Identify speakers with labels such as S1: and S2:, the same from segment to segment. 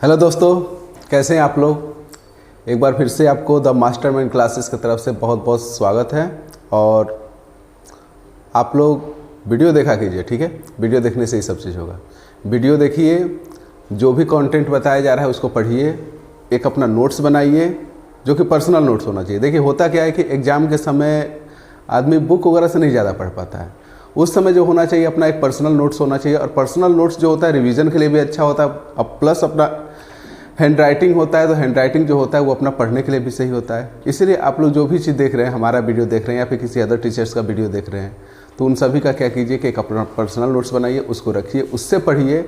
S1: Hello दोस्तों, कैसे हैं आप लोग। एक बार फिर से आपको द मास्टरमाइंड क्लासेस की तरफ से बहुत बहुत स्वागत है। और आप लोग वीडियो देखा कीजिए, ठीक है। वीडियो देखने से ही सब चीज़ होगा। वीडियो देखिए, जो भी कंटेंट बताया जा रहा है उसको पढ़िए, एक अपना नोट्स बनाइए जो कि पर्सनल नोट्स होना चाहिए। देखिए होता क्या है कि एग्ज़ाम के समय आदमी बुक वगैरह से नहीं ज़्यादा पढ़ पाता है। उस समय जो होना चाहिए अपना एक पर्सनल नोट्स होना चाहिए। और पर्सनल नोट्स जो होता है रिवीजन के लिए भी अच्छा होता है। अब प्लस अपना हैंड राइटिंग होता है, तो हैंड राइटिंग जो होता है वो अपना पढ़ने के लिए भी सही होता है। इसीलिए आप लोग जो भी चीज़ देख रहे हैं, हमारा वीडियो देख रहे हैं या फिर किसी अदर टीचर्स का वीडियो देख रहे हैं, तो उन सभी का क्या कीजिए कि एक अपना पर्सनल नोट्स बनाइए, उसको रखिए, उससे पढ़िए।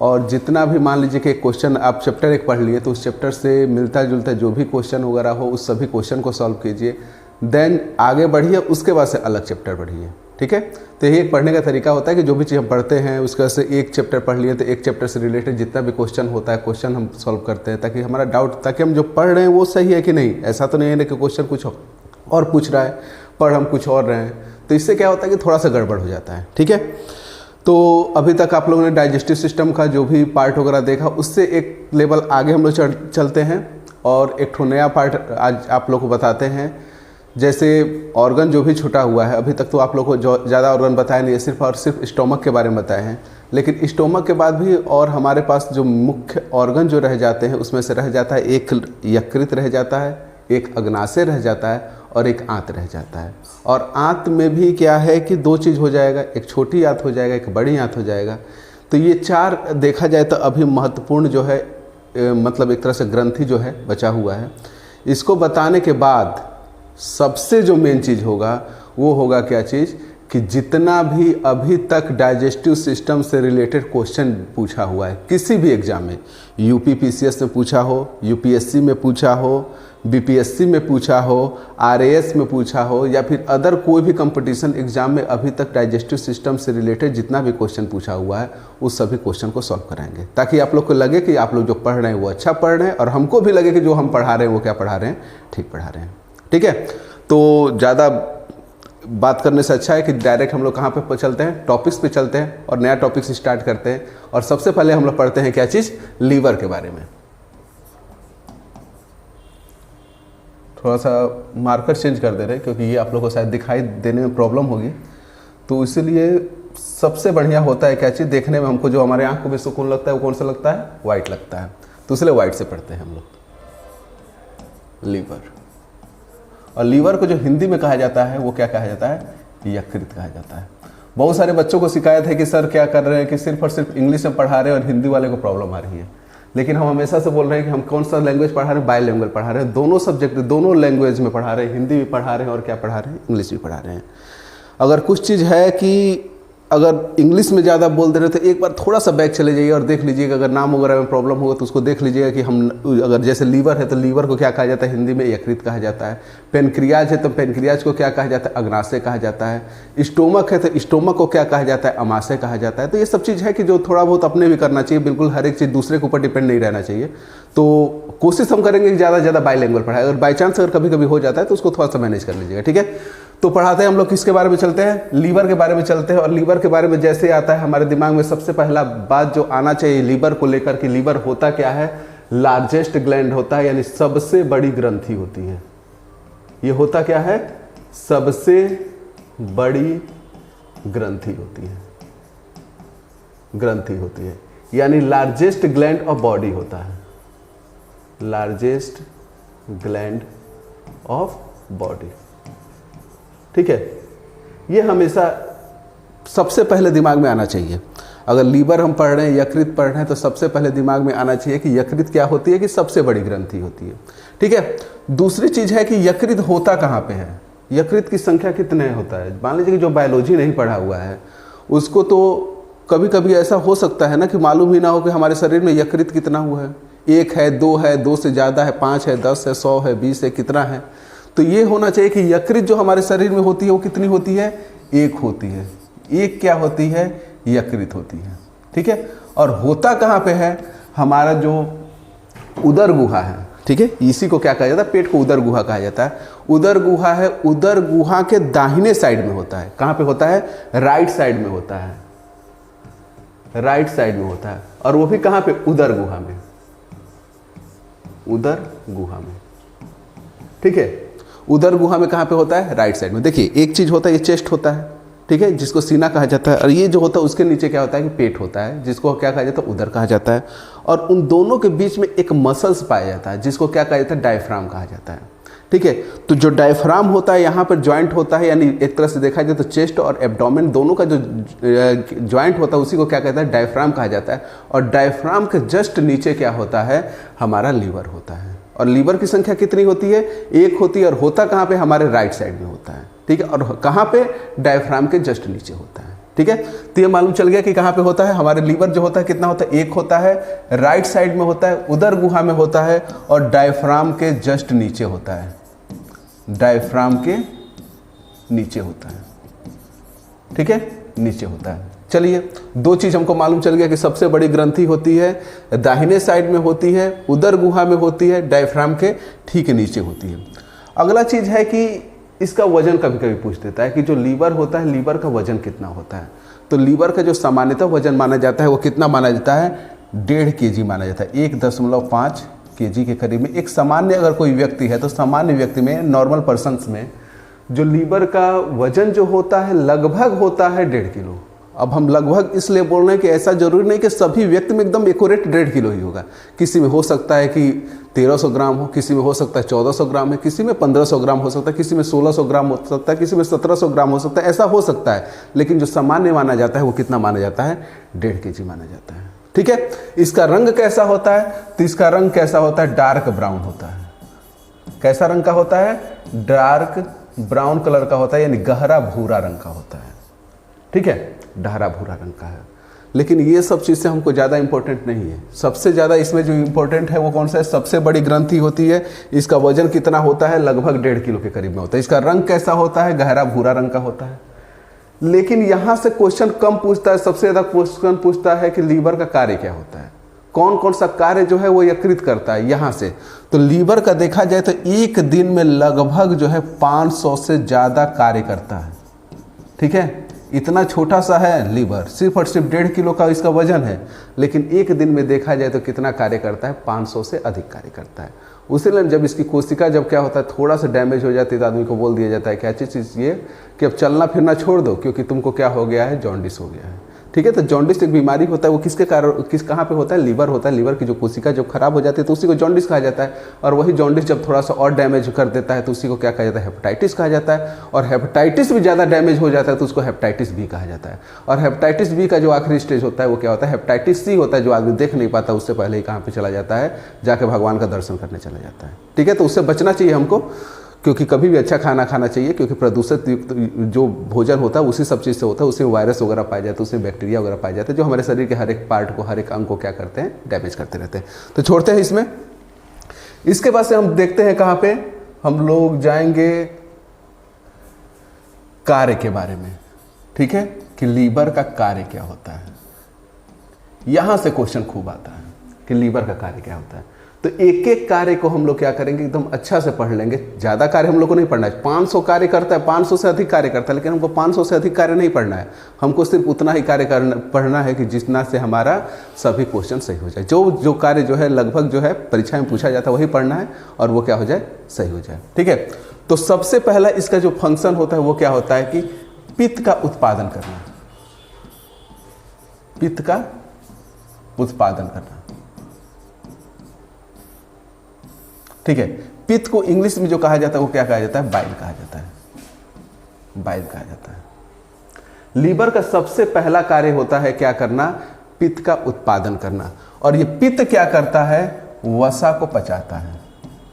S1: और जितना भी मान लीजिए कि क्वेश्चन आप चैप्टर एक पढ़ लिए तो उस चैप्टर से मिलता जुलता जो भी क्वेश्चन वगैरह हो उस सभी क्वेश्चन को सॉल्व कीजिए। देन आगे बढ़िए, उसके बाद से अलग चैप्टर पढ़िए, ठीक है। तो यही एक पढ़ने का तरीका होता है कि जो भी चीज़ हम पढ़ते हैं उसके से एक चैप्टर पढ़ लिए तो एक चैप्टर से रिलेटेड जितना भी क्वेश्चन होता है क्वेश्चन हम सॉल्व करते हैं, ताकि हमारा डाउट, ताकि हम जो पढ़ रहे हैं वो सही है कि नहीं। ऐसा तो नहीं है ना कि क्वेश्चन कुछ और पूछ रहा है, पढ़ हम कुछ और रहे हैं, तो इससे क्या होता है कि थोड़ा सा गड़बड़ हो जाता है, ठीक है। तो अभी तक आप लोगों ने डाइजेस्टिव सिस्टम का जो भी पार्ट वगैरह देखा, उससे एक लेवल आगे हम लोग चलते हैं और एक ठो नया पार्ट आज आप लोग को बताते हैं। जैसे ऑर्गन जो भी छुटा हुआ है, अभी तक तो आप लोग को जो ज़्यादा ऑर्गन बताया नहीं है, सिर्फ और सिर्फ स्टोमक के बारे में बताए हैं। लेकिन स्टोमक के बाद भी और हमारे पास जो मुख्य ऑर्गन जो रह जाते हैं उसमें से रह जाता है एक यकृत रह जाता है, एक अग्नाशय रह जाता है और एक आंत रह जाता है। और आंत में भी क्या है कि दो चीज़ हो जाएगा, एक छोटी आंत हो जाएगा, एक बड़ी आंत हो जाएगा। तो ये चार देखा जाए तो अभी महत्वपूर्ण जो है, मतलब एक तरह से ग्रंथि जो है बचा हुआ है। इसको बताने के बाद सबसे जो मेन चीज़ होगा वो होगा क्या चीज़, कि जितना भी अभी तक डाइजेस्टिव सिस्टम से रिलेटेड क्वेश्चन पूछा हुआ है किसी भी एग्जाम में, यूपी पीसीएस में पूछा हो, यूपीएससी में पूछा हो, बीपीएससी में पूछा हो, आरएएस में पूछा हो, या फिर अदर कोई भी कंपटीशन एग्जाम में अभी तक डाइजेस्टिव सिस्टम से रिलेटेड जितना भी क्वेश्चन पूछा हुआ है उस सभी क्वेश्चन को सॉल्व कराएंगे, ताकि आप लोग को लगे कि आप लोग जो पढ़ रहे हैं वो अच्छा पढ़ रहे हैं और हमको भी लगे कि जो हम पढ़ा रहे हैं वो क्या पढ़ा रहे हैं, ठीक पढ़ा रहे हैं, ठीक है। तो ज़्यादा बात करने से अच्छा है कि डायरेक्ट हम लोग कहाँ पे चलते हैं, टॉपिक्स पे चलते हैं और नया टॉपिक से स्टार्ट करते हैं। और सबसे पहले हम लोग पढ़ते हैं क्या चीज़, लीवर के बारे में। थोड़ा सा मार्कर चेंज कर दे रहे हैं क्योंकि ये आप लोग को शायद दिखाई देने में प्रॉब्लम होगी, तो इसीलिए सबसे बढ़िया होता है क्या चीज़, देखने में हमको जो हमारे आँख को भी सुकून लगता है वो कौन सा लगता है, वाइट लगता है। तो इसलिए वाइट से पढ़ते हैं हम लोग लीवर। और लीवर को जो हिंदी में कहा जाता है वो क्या कहा जाता है, यकृत कहा जाता है। बहुत सारे बच्चों को शिकायत है कि सर क्या कर रहे हैं कि सिर्फ और सिर्फ इंग्लिश में पढ़ा रहे हैं और हिंदी वाले को प्रॉब्लम आ रही है। लेकिन हम हमेशा से बोल रहे हैं कि हम कौन सा लैंग्वेज पढ़ा रहे हैं, बाई लैंग्वेज पढ़ा रहे हैं, दोनों सब्जेक्ट दोनों लैंग्वेज में पढ़ा रहे हैं, हिंदी भी पढ़ा रहे हैं और क्या पढ़ा रहे हैं, इंग्लिश भी पढ़ा रहे हैं। अगर कुछ चीज़ है कि अगर इंग्लिश में ज़्यादा बोल दे रहे तो एक बार थोड़ा सा बैक चले जाइए और देख लीजिएगा, अगर नाम वगैरह में प्रॉब्लम होगा तो उसको देख लीजिएगा कि हम अगर जैसे लीवर है तो लीवर को क्या कहा जाता है, हिंदी में यकृत कहा जाता है। पेनक्रियाज है तो पेनक्रियाज को क्या कहा जाता है, अग्नाशय कहा जाता है। स्टोमक है तो स्टोमक को क्या कहा जाता है, अमाशय कहा जाता है। तो ये सब चीज़ है कि जो थोड़ा बहुत अपने भी करना चाहिए, बिल्कुल हर एक चीज़ दूसरे के ऊपर डिपेंड नहीं रहना चाहिए। तो कोशिश हम करेंगे कि ज़्यादा से ज़्यादा बाई लैंग्वेज पढ़ाए। अगर बाई चांस अगर कभी कभी हो जाता है तो उसको थोड़ा सा मैनेज कर लीजिएगा, ठीक है। तो पढ़ाते हैं हम लोग किसके बारे में चलते हैं, लीवर के बारे में चलते हैं। और लीवर के बारे में जैसे आता है हमारे दिमाग में सबसे पहला बात जो आना चाहिए लीवर को लेकर कि लीवर होता क्या है, लार्जेस्ट ग्लैंड होता है, यानी सबसे बड़ी ग्रंथि होती है। ये होता क्या है, सबसे बड़ी ग्रंथि होती है, ग्रंथि होती है, यानी लार्जेस्ट ग्लैंड ऑफ बॉडी होता है, लार्जेस्ट ग्लैंड ऑफ बॉडी, ठीक है। ये हमेशा सबसे पहले दिमाग में आना चाहिए। अगर लीवर हम पढ़ रहे हैं, यकृत पढ़ रहे हैं, तो सबसे पहले दिमाग में आना चाहिए कि यकृत क्या होती है, कि सबसे बड़ी ग्रंथि होती है, ठीक है। दूसरी चीज़ है कि यकृत होता कहाँ पे है, यकृत की संख्या कितने होता है। मान लीजिए कि जो बायोलॉजी नहीं पढ़ा हुआ है उसको तो कभी कभी ऐसा हो सकता है ना कि मालूम ही ना हो कि हमारे शरीर में यकृत कितना हुआ है, 1 है, 2 है, 2 से ज़्यादा है, 5 है, 10 है, 100 है, 20 है, कितना है। तो ये होना चाहिए कि यकृत जो हमारे शरीर में होती है वो कितनी होती है, 1 होती है। 1 क्या होती है, यकृत होती है, ठीक है। और होता कहाँ पे है, हमारा जो उदर गुहा है, ठीक है। इसी को क्या कहा जाता है, पेट को उदर गुहा कहा जाता है। उदर गुहा है, उदर गुहा के दाहिने साइड में होता है। कहाँ पे होता है, राइट साइड में होता है, राइट साइड में होता है। और वो भी कहाँ पे, उदर गुहा में। उदर गुहा में, ठीक है। उदर गुहा में कहाँ पे होता है? राइट साइड में। देखिए एक चीज होता है, ये चेस्ट होता है, ठीक है, जिसको सीना कहा जाता है, और ये जो होता है उसके नीचे क्या होता है कि पेट होता है, जिसको क्या कहा जाता है? उदर कहा जाता है। और उन दोनों के बीच में एक मसल्स पाया जाता है, जिसको क्या कहा जाता है? डायफ्राम कहा जाता है, ठीक है। तो जो डायफ्राम होता है यहाँ पर ज्वाइंट होता है, यानी एक तरह से देखा जाए तो चेस्ट और एब्डोमेन दोनों का जो ज्वाइंट होता है उसी को क्या कहता है? डायफ्राम कहा जाता है। और डायफ्राम के जस्ट नीचे क्या होता है? हमारा लीवर होता है। और लीवर की संख्या कितनी होती है? एक होती है। और होता कहाँ पे? हमारे राइट साइड में होता है, ठीक है। और कहाँ पे? डायफ्राम के जस्ट नीचे होता है, ठीक है। तो ये मालूम चल गया कि कहाँ पे होता है। हमारे लीवर जो होता है कितना होता है? एक होता है, राइट साइड में होता है, उदर गुहा में होता है, और डायफ्राम के जस्ट नीचे होता है, डायफ्राम के नीचे होता है, ठीक है, नीचे होता है। चलिए दो चीज हमको मालूम चल गया कि सबसे बड़ी ग्रंथि होती है दाहिने साइड में होती है, उदर गुहा में होती है, डायफ्राम के ठीक नीचे होती है। अगला चीज है कि इसका वजन कभी कभी पूछ देता है कि जो लीवर होता है, लीवर का वजन कितना होता है। तो लीवर का जो सामान्यतः वजन माना जाता है वो कितना माना जाता है? 1.5 kg माना जाता है, 1.5 kg के करीब में। एक सामान्य अगर कोई व्यक्ति है तो सामान्य व्यक्ति में, नॉर्मल पर्सन्स में, जो लीवर का वजन जो होता है लगभग होता है 1.5 किलो। अब हम लगभग इसलिए बोल रहे हैं कि ऐसा जरूरी नहीं कि सभी व्यक्ति में एकदम एक्यूरेट 1.5 किलो ही होगा। किसी में हो सकता है कि 1300 ग्राम हो, किसी में हो सकता है 1400 ग्राम है, किसी में 1500 ग्राम हो सकता है, किसी में 1600 ग्राम हो सकता है, किसी में 1700 ग्राम हो सकता है, ऐसा हो सकता है। लेकिन जो सामान्य माना जाता है वो कितना माना जाता है? 1.5 kg माना जाता है, ठीक है। इसका रंग कैसा होता है? तो इसका रंग कैसा होता है? डार्क ब्राउन होता है। कैसा रंग का होता है? डार्क ब्राउन कलर का होता है, यानी गहरा भूरा रंग का होता है, ठीक है, गहरा भूरा रंग का है। लेकिन ये सब चीज़ से हमको ज़्यादा इंपॉर्टेंट नहीं है। सबसे ज़्यादा इसमें जो इंपॉर्टेंट है वो कौन सा है? सबसे बड़ी ग्रंथि होती है, इसका वजन कितना होता है? लगभग 1.5 किलो के करीब में होता है। इसका रंग कैसा होता है? गहरा भूरा रंग का होता है। लेकिन यहाँ से क्वेश्चन कम पूछता है, सबसे ज़्यादा क्वेश्चन पूछता है कि लीवर का कार्य क्या होता है, कौन कौन सा कार्य जो है वो यकृत करता है यहाँ से। तो लीवर का देखा जाए तो एक दिन में लगभग जो है 500 से ज़्यादा कार्य करता है, ठीक है। इतना छोटा सा है लीवर, सिर्फ और सिर्फ 1.5 किलो का इसका वजन है, लेकिन एक दिन में देखा जाए तो कितना कार्य करता है? 500 से अधिक कार्य करता है। उसी लिए जब इसकी कोशिका जब क्या होता है थोड़ा सा डैमेज हो जाती है तो आदमी को बोल दिया जाता है क्या चीज़? ये कि अब चलना फिरना छोड़ दो क्योंकि तुमको क्या हो गया है? जॉन्डिस हो गया है, ठीक है। तो जॉन्डिस एक बीमारी होता है, वो किसके कारण, कहाँ पे होता है? लीवर होता है। लीवर की जो कोशिका जब खराब हो जाती है तो उसी को जॉन्डिस कहा जाता है। और वही जॉन्डिस जब थोड़ा सा और डैमेज कर देता है तो उसी को क्या कहा जाता है? हेपेटाइटिस कहा जाता है। और हेपेटाइटिस भी ज़्यादा डैमेज हो जाता है तो उसको हेपेटाइटिस बी कहा जाता है। और हेपेटाइटिस बी का जो आखिरी स्टेज होता है वो क्या होता है? हेपेटाइटिस सी होता है, जो आदमी देख नहीं पाता, उससे पहले ही कहाँ पर चला जाता है? जाके भगवान का दर्शन करने चला जाता है, ठीक है। तो उससे बचना चाहिए हमको, क्योंकि कभी भी अच्छा खाना खाना चाहिए, क्योंकि प्रदूषित जो भोजन होता है उसी सब चीज़ से होता है, उसमें वायरस वगैरह पाए जाते हैं, उसमें बैक्टीरिया वगैरह पाए जाते हैं, जो हमारे शरीर के हर एक पार्ट को, हर एक अंग को क्या करते हैं? डैमेज करते रहते हैं। तो छोड़ते हैं इसमें। इसके बाद से हम देखते हैं कहाँ पे हम लोग जाएंगे? कार्य के बारे में, ठीक है, कि लीवर का कार्य क्या होता है। यहां से क्वेश्चन खूब आता है कि लीवर का कार्य क्या होता है। तो एक एक कार्य को हम लोग क्या करेंगे? एकदम अच्छा से पढ़ लेंगे। ज़्यादा कार्य हम लोग को नहीं पढ़ना है। 500 कार्य करता है, 500 से अधिक कार्य करता है, लेकिन हमको 500 से अधिक कार्य नहीं पढ़ना है। हमको सिर्फ उतना ही कार्य पढ़ना है कि जितना से हमारा सभी क्वेश्चन सही हो जाए। जो कार्य जो है लगभग जो है परीक्षा में पूछा जाता है वही पढ़ना है, और वो क्या हो जाए? सही हो जाए, ठीक है। तो सबसे पहला इसका जो फंक्शन होता है वो क्या होता है कि पित्त का उत्पादन करना। पित्त का उत्पादन करना, ठीक है। पित्त को इंग्लिश में जो कहा जाता है वो क्या कहा जाता है? बाइल कहा जाता है, बाइल कहा जाता है। लीवर का सबसे पहला कार्य होता है क्या करना? पित्त का उत्पादन करना। और ये पित्त क्या करता है? वसा को पचाता है।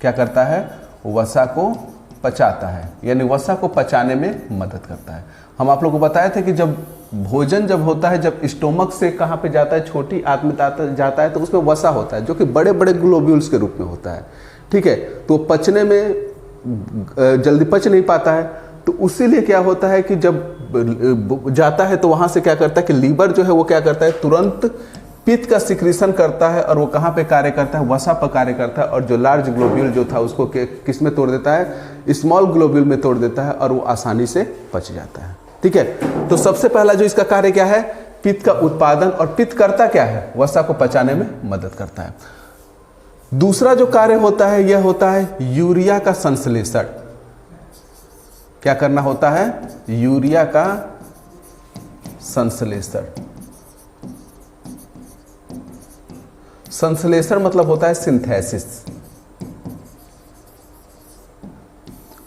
S1: क्या करता है? वसा को पचाता है, यानी वसा को पचाने में मदद करता है। हम आप लोग को बताए थे कि जब भोजन जब होता है, जब स्टोमक से कहाँ पे जाता है? छोटी आंत में जाता है, तो उसमें वसा होता है जो कि बड़े बड़े ग्लोब्यूल्स के रूप में होता है, ठीक है। तो पचने में जल्दी पच नहीं पाता है, तो उसीलिए क्या होता है कि जब जाता है तो वहां से क्या करता है कि लीवर जो है वो क्या करता है? तुरंत पित्त का सिक्रीशन करता है, और वो कहाँ पे कार्य करता है? वसा पर कार्य करता है। और जो लार्ज ग्लोब्यूल जो था उसको किस में तोड़ देता है? स्मॉल ग्लोब्यूल में तोड़ देता है, और वो आसानी से पच जाता है, ठीक है। तो सबसे पहला जो इसका कार्य क्या है? पित्त का उत्पादन। और पित्त करता क्या है? वसा को पचाने में मदद करता है। दूसरा जो कार्य होता है यह होता है यूरिया का संश्लेषण। क्या करना होता है? यूरिया का संश्लेषण। संश्लेषण मतलब होता है सिंथेसिस।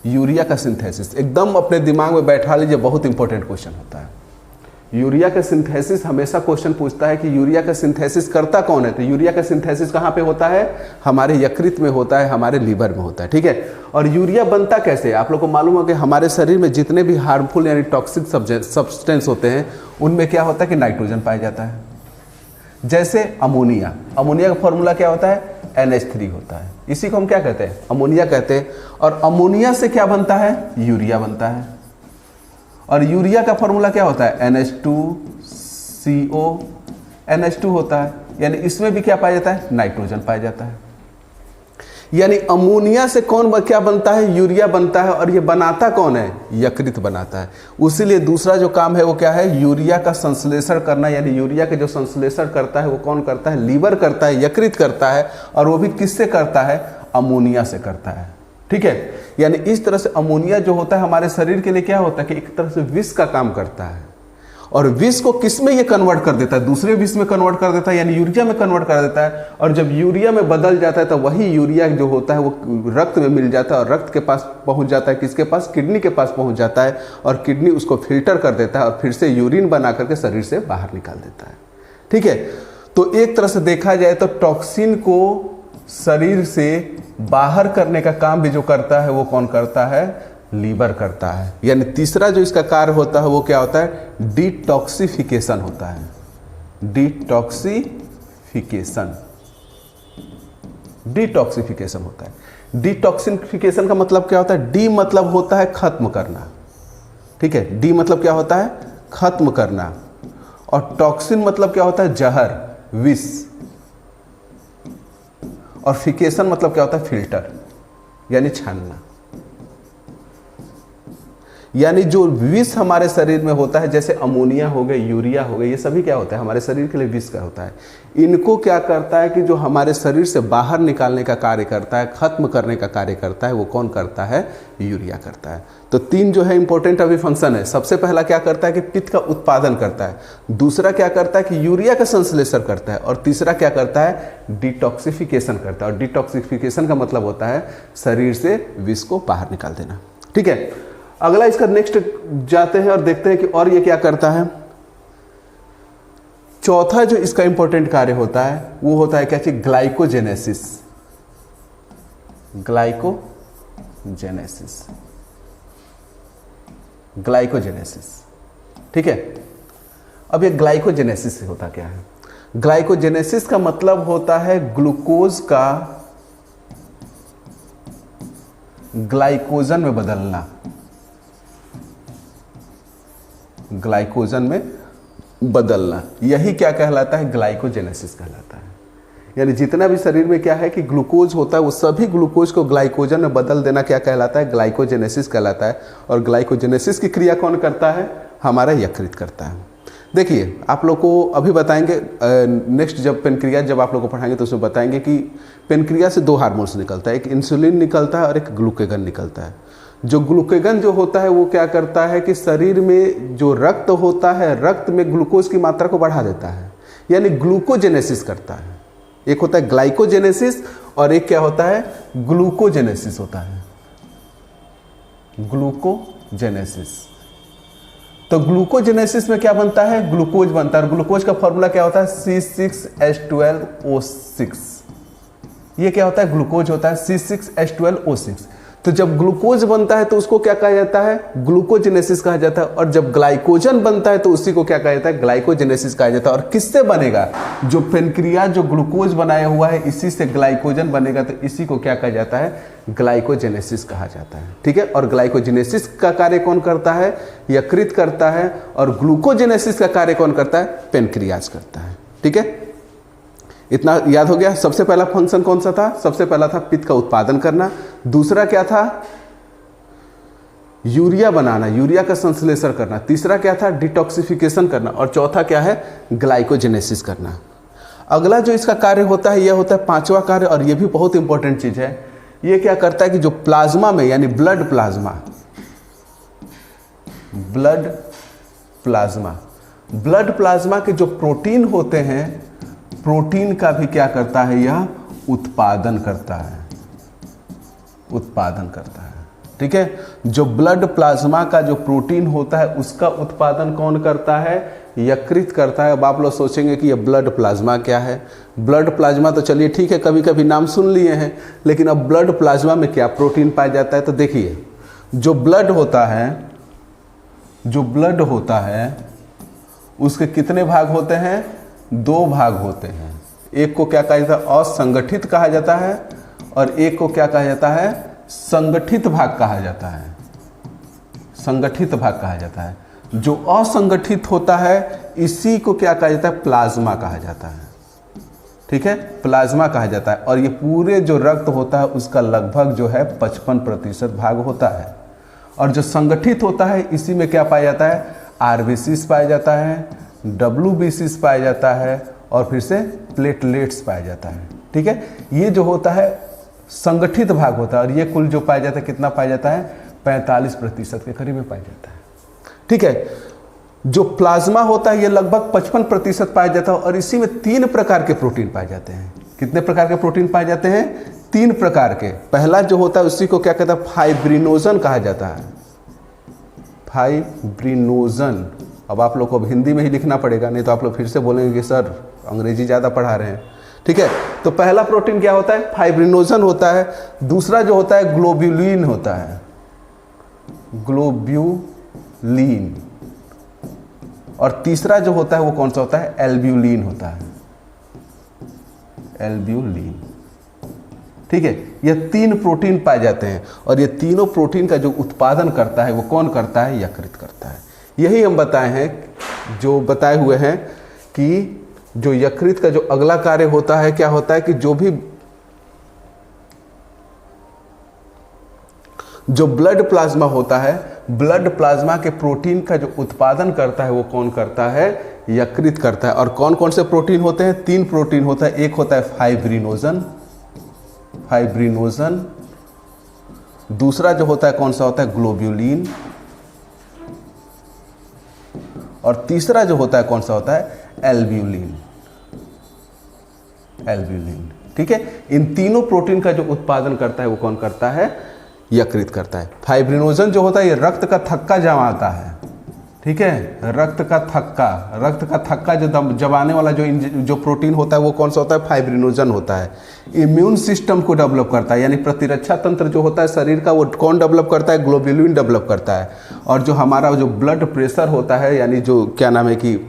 S1: यूरिया का सिंथेसिस एकदम अपने दिमाग में बैठा लीजिए, बहुत इंपॉर्टेंट क्वेश्चन होता है। यूरिया का सिंथेसिस हमेशा क्वेश्चन पूछता है कि यूरिया का सिंथेसिस करता कौन है। तो यूरिया का सिंथेसिस कहाँ पे होता है? हमारे यकृत में होता है, हमारे लीवर में होता है, ठीक है। और यूरिया बनता कैसे? आप लोग को मालूम हो कि हमारे शरीर में जितने भी हार्मफुल यानी टॉक्सिक सब्सटेंस होते हैं उनमें क्या होता है कि नाइट्रोजन पाया जाता है। जैसे अमोनिया, अमोनिया का फॉर्मूला क्या होता है? NH3 होता है। इसी को हम क्या कहते हैं? अमोनिया कहते हैं। और अमोनिया से क्या बनता है? यूरिया बनता है। और यूरिया का फॉर्मूला क्या होता है? NH2CO NH2 होता है। यानी इसमें भी क्या पाया जाता है? नाइट्रोजन पाया जाता है। यानी अमोनिया से कौन क्या बनता है? यूरिया बनता है। और ये बनाता कौन है? यकृत बनाता है। उसीलिए दूसरा जो काम है वो क्या है? यूरिया का संश्लेषण करना। यानी यूरिया के जो संश्लेषण करता है वो कौन करता है? लीवर करता है, यकृत करता है। और वो भी किससे करता है? अमोनिया से करता है, ठीक है। यानी इस तरह से अमोनिया जो होता है हमारे शरीर के लिए क्या होता है कि एक तरह से विष का काम करता है। और विष को किस में ये कन्वर्ट कर देता है? दूसरे विष में कन्वर्ट कर देता है, यानी यूरिया में कन्वर्ट कर देता है। और जब यूरिया में बदल जाता है तो वही यूरिया जो होता है वो रक्त में मिल जाता है और रक्त के पास पहुंच जाता है। किसके पास? किडनी के पास पहुंच जाता है। और किडनी उसको फिल्टर कर देता है और फिर से यूरिन बना करके शरीर से बाहर निकाल देता है, ठीक है। तो एक तरह से देखा जाए तो टॉक्सिन को शरीर से बाहर करने का काम भी जो करता है वो कौन करता है? लीवर करता है। यानी तीसरा जो इसका कार्य होता है वो क्या होता है? डिटॉक्सिफिकेशन होता है। डिटॉक्सिफिकेशन, डिटॉक्सिफिकेशन होता है। डिटॉक्सिफिकेशन का मतलब क्या होता है? डी मतलब होता है खत्म करना, ठीक है। डी मतलब क्या होता है? खत्म करना। और टॉक्सिन मतलब क्या होता है? जहर, विष। और फिकेशन मतलब क्या होता है? फिल्टर, यानी छानना। यानी जो विष हमारे शरीर में होता है, जैसे अमोनिया हो गए, यूरिया हो गए, ये सभी क्या होता है? हमारे शरीर के लिए विष का होता है। इनको क्या करता है कि जो हमारे शरीर से बाहर निकालने का कार्य करता है, खत्म करने का कार्य करता है, वो कौन करता है? यूरिया करता है। तो तीन जो है इंपॉर्टेंट अभी फंक्शन है। सबसे पहला क्या करता है कि पित्त का उत्पादन करता है। दूसरा क्या करता है कि यूरिया का संश्लेषण करता है। और तीसरा क्या करता है? डिटॉक्सिफिकेशन करता है। और डिटॉक्सिफिकेशन का मतलब होता है शरीर से विष को बाहर निकाल देना, ठीक है। अगला इसका नेक्स्ट जाते हैं और देखते हैं कि और ये क्या करता है। चौथा जो इसका इंपॉर्टेंट कार्य होता है वो होता है क्या? ग्लाइकोजेनेसिस। ग्लाइकोजेनेसिस, ग्लाइकोजेनेसिस, ठीक है। अब ये ग्लाइकोजेनेसिस से होता क्या है? ग्लाइकोजेनेसिस का मतलब होता है ग्लूकोज का ग्लाइकोजन में बदलना। ग्लाइकोजन में बदलना, यही क्या कहलाता है? ग्लाइकोजेनेसिस कहलाता है। यानी जितना भी शरीर में क्या है कि ग्लूकोज होता है वो सभी ग्लूकोज को ग्लाइकोजन में बदल देना क्या कहलाता है? ग्लाइकोजेनेसिस कहलाता है। और ग्लाइकोजेनेसिस की क्रिया कौन करता है? हमारा यकृत करता है। देखिए आप लोग को अभी बताएंगे, नेक्स्ट जब पेनक्रियास जब आप लोग को पढ़ाएंगे तो उसमें बताएंगे कि पेनक्रियास से दो हार्मोन्स निकलता है, एक इंसुलिन निकलता है और एक ग्लूकेगन निकलता है। जो ग्लूकेगन जो होता है वो क्या करता है कि शरीर में जो रक्त होता है, रक्त में ग्लूकोज की मात्रा को बढ़ा देता है, यानी ग्लूकोजेनेसिस करता है। एक होता है ग्लाइकोजेनेसिस और एक क्या होता है? ग्लूकोजेनेसिस होता है। ग्लूकोजेनेसिस। तो ग्लूकोजेनेसिस में क्या बनता है? ग्लूकोज बनता है। और ग्लूकोज का फॉर्मूला क्या होता है? C6H12O6। ये क्या होता है? ग्लूकोज होता है, C6H12O6। तो जब ग्लूकोज बनता है तो उसको क्या कहा जाता है? ग्लूकोजेनेसिस कहा जाता है। और जब ग्लाइकोजन बनता है तो उसी को क्या कहा जाता है? ग्लाइकोजेनेसिस कहा जाता है। और किससे बनेगा? जो पेनक्रियास जो ग्लूकोज बनाया हुआ है इसी से ग्लाइकोजन बनेगा, तो इसी को क्या कहा जाता है? ग्लाइकोजेनेसिस कहा जाता है, ठीक है। और ग्लाइकोजेनेसिस का कार्य कौन करता है? यकृत करता है। और ग्लूकोजेनेसिस का कार्य कौन करता है? पेनक्रियास करता है, ठीक है। इतना याद हो गया। सबसे पहला फंक्शन कौन सा था? सबसे पहला था पित्त का उत्पादन करना। दूसरा क्या था? यूरिया बनाना, यूरिया का संश्लेषण करना। तीसरा क्या था? डिटॉक्सिफिकेशन करना। और चौथा क्या है? ग्लाइकोजेनेसिस करना। अगला जो इसका कार्य होता है यह होता है पांचवा कार्य, और यह भी बहुत इंपॉर्टेंट चीज है। ये क्या करता है कि जो प्लाज्मा में यानी ब्लड प्लाज्मा के जो प्रोटीन होते हैं, प्रोटीन का भी क्या करता है, यह उत्पादन करता है। ठीक है, जो ब्लड प्लाज्मा का जो प्रोटीन होता है उसका उत्पादन कौन करता है, यकृत करता है। अब आप लोग सोचेंगे कि ये ब्लड प्लाज्मा क्या है। ब्लड प्लाज्मा तो चलिए ठीक है, कभी कभी नाम सुन लिए हैं, लेकिन अब ब्लड प्लाज्मा में क्या प्रोटीन पाया जाता है। तो देखिए, जो ब्लड होता है उसके कितने भाग होते हैं, 2 भाग होते हैं। एक को क्या कहा जाता है, असंगठित कहा जाता है, और एक को क्या कहा जाता है, संगठित भाग कहा जाता है। जो असंगठित होता है इसी को क्या कहा जाता है, प्लाज्मा कहा जाता है। ठीक है, प्लाज्मा कहा जाता है। और ये पूरे जो रक्त होता है उसका लगभग जो है 55% भाग होता है। और जो संगठित होता है इसी में क्या पाया जाता है, आरबीसीज पाया जाता है, डब्ल्यूबीसीज पाया जाता है, और फिर से प्लेटलेट्स पाया जाता है। ठीक है, ये जो होता है संगठित भाग होता है, और ये कुल जो पाया जाता है कितना पाया जाता है, 45% के करीब में पाया जाता है। ठीक है, जो प्लाज्मा होता है ये लगभग 55% पाया जाता है, और इसी में 3 प्रकार के प्रोटीन पाए जाते हैं। कितने प्रकार के प्रोटीन पाए जाते हैं, 3 प्रकार के। पहला जो होता है उसी को क्या कहता है, फाइब्रिनोजन कहा जाता है। फाइब्रिनोजन, अब आप लोग को हिंदी में ही लिखना पड़ेगा, नहीं तो आप लोग फिर से बोलेंगे कि सर अंग्रेजी ज़्यादा पढ़ा रहे हैं। ठीक है, तो पहला प्रोटीन क्या होता है, फाइब्रिनोजन होता है। दूसरा जो होता है ग्लोब्यूलिन होता है, ग्लोब्यूलिन। और तीसरा जो होता है वो कौन सा होता है, एल्ब्यूलिन होता है, एल्ब्यूलिन। ठीक है, ये 3 प्रोटीन पाए जाते हैं, और ये तीनों प्रोटीन का जो उत्पादन करता है वो कौन करता है, यकृत करता है। यही हम बताए हैं, जो बताए हुए हैं कि जो यकृत का जो अगला कार्य होता है क्या होता है कि जो ब्लड प्लाज्मा होता है, ब्लड प्लाज्मा के प्रोटीन का जो उत्पादन करता है वो कौन करता है, यकृत करता है। और कौन कौन से प्रोटीन होते हैं, 3 प्रोटीन होता है। एक होता है फाइब्रिनोजन, दूसरा जो होता है कौन सा होता है, ग्लोब्यूलिन, और तीसरा जो होता है कौन सा होता है, एल्ब्यूलिन। ठीक है, इन तीनों प्रोटीन का जो उत्पादन करता है वो कौन करता है, यकृत करता है। फाइब्रिनोजन जो होता है ये रक्त का थक्का जमाता है। ठीक है, रक्त का थक्का जो जमाने वाला जो प्रोटीन होता है वो कौन सा होता है, फाइब्रिनोजन होता है। इम्यून सिस्टम को डेवलप करता है, यानी प्रतिरक्षा तंत्र जो होता है शरीर का वो कौन डेवलप करता है, ग्लोब्यूलिन डेवलप करता है। और जो हमारा जो ब्लड प्रेशर होता है, यानी जो क्या नाम है कि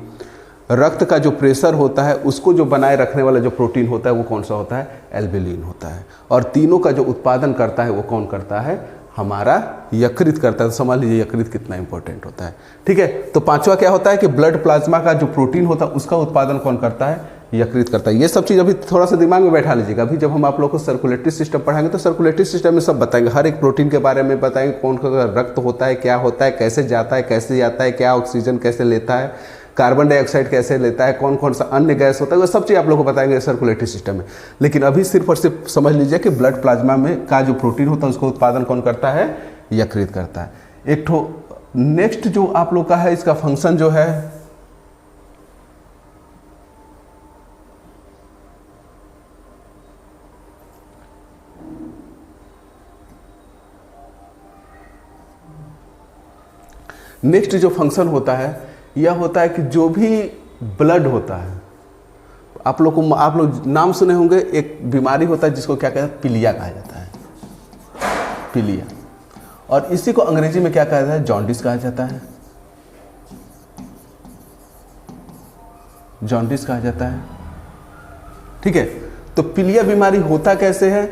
S1: रक्त का जो प्रेशर होता है उसको जो बनाए रखने वाला जो प्रोटीन होता है वो कौन सा होता है, एल्ब्यूलिन होता है। और तीनों का जो उत्पादन करता है वो कौन करता है, हमारा यकृत करता है। तो समझ लीजिए यकृत कितना इंपॉर्टेंट होता है। ठीक है, तो पांचवा क्या होता है कि ब्लड प्लाज्मा का जो प्रोटीन होता है उसका उत्पादन कौन करता है, यकृत करता है। ये सब चीज़ अभी थोड़ा सा दिमाग में बैठा लीजिएगा। अभी जब हम आप लोग को सर्कुलेटरी सिस्टम पढ़ाएंगे तो सर्कुलेटरी सिस्टम में सब बताएंगे, हर एक प्रोटीन के बारे में बताएंगे, कौन सा रक्त होता है, क्या होता है, कैसे जाता है, कैसे आता है, क्या ऑक्सीजन कैसे लेता है, कार्बन डाइऑक्साइड कैसे लेता है, कौन कौन सा अन्य गैस होता है, वो सब चीज़ आप लोग को बताएंगे सर्कुलेटरी सिस्टम में। लेकिन अभी सिर्फ और सिर्फ समझ लीजिए कि ब्लड प्लाज्मा में का जो प्रोटीन होता है उसका उत्पादन कौन करता है, यकृत करता है। एक ठो नेक्स्ट जो आप लोग का है इसका फंक्शन जो है, नेक्स्ट जो फंक्शन होता है यह होता है कि जो भी ब्लड होता है, आप लोग नाम सुने होंगे, एक बीमारी होता है जिसको क्या कहते हैं, पीलिया कहा जाता है, पीलिया। और इसी को अंग्रेजी में क्या कहा जाता है, जॉन्डिस कहा जाता है, जॉन्डिस कहा जाता है। ठीक है, तो पीलिया बीमारी होता कैसे है,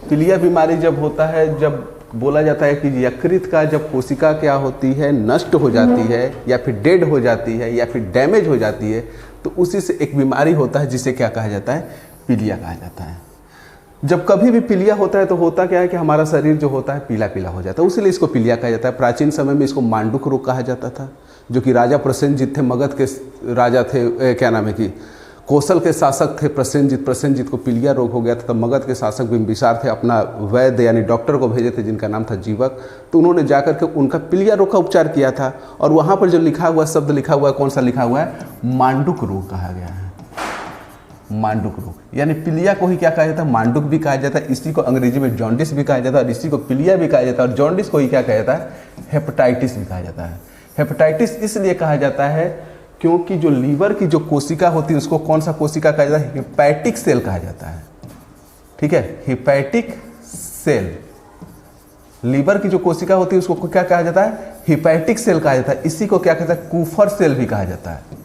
S1: पीलिया बीमारी जब होता है, जब बोला जाता है कि यकृत का जब कोशिका क्या होती है, नष्ट हो जाती है या फिर डेड हो जाती है या फिर डैमेज हो जाती है, तो उसी से एक बीमारी होता है जिसे क्या कहा जाता है, पीलिया कहा जाता है। जब कभी भी पीलिया होता है तो होता क्या है कि हमारा शरीर जो होता है पीला पीला हो जाता है, उसीलिए इसको पीलिया कहा जाता है। प्राचीन समय में इसको मांडुक रोग कहा जाता था, जो कि राजा प्रसेनजीत थे, मगध के राजा थे, क्या नाम है कि कौशल के शासक थे प्रसेनजीत, प्रसेनजीत को पीलिया रोग हो गया था, तब मगध के शासक बिंबिसार थे, अपना वैद्य यानी डॉक्टर को भेजे थे जिनका नाम था जीवक। तो उन्होंने जाकर के उनका पीलिया रोग का उपचार किया था। और वहाँ पर जो लिखा हुआ शब्द लिखा हुआ है, कौन सा लिखा हुआ है? मांडुक रोग कहा गया है। मांडुक रोग यानी पीलिया को ही क्या कहा जाता है? मांडुक भी कहा जाता है। इसी को अंग्रेजी में जॉन्डिस भी कहा जाता है और इसी को पीलिया भी कहा जाता है। और जॉन्डिस को ही क्या कहा जाता है? हेपेटाइटिस भी कहा जाता है। हेपेटाइटिस इसलिए कहा जाता है क्योंकि जो लीवर की जो कोशिका होती है उसको कौन सा कोशिका कहा जाता है? हेपैटिक सेल कहा जाता है। ठीक है, हेपैटिक सेल, लीवर की जो कोशिका होती है उसको क्या कहा जाता है? हेपैटिक सेल कहा जाता है। इसी को क्या कहता है? कूफर सेल भी कहा जाता है।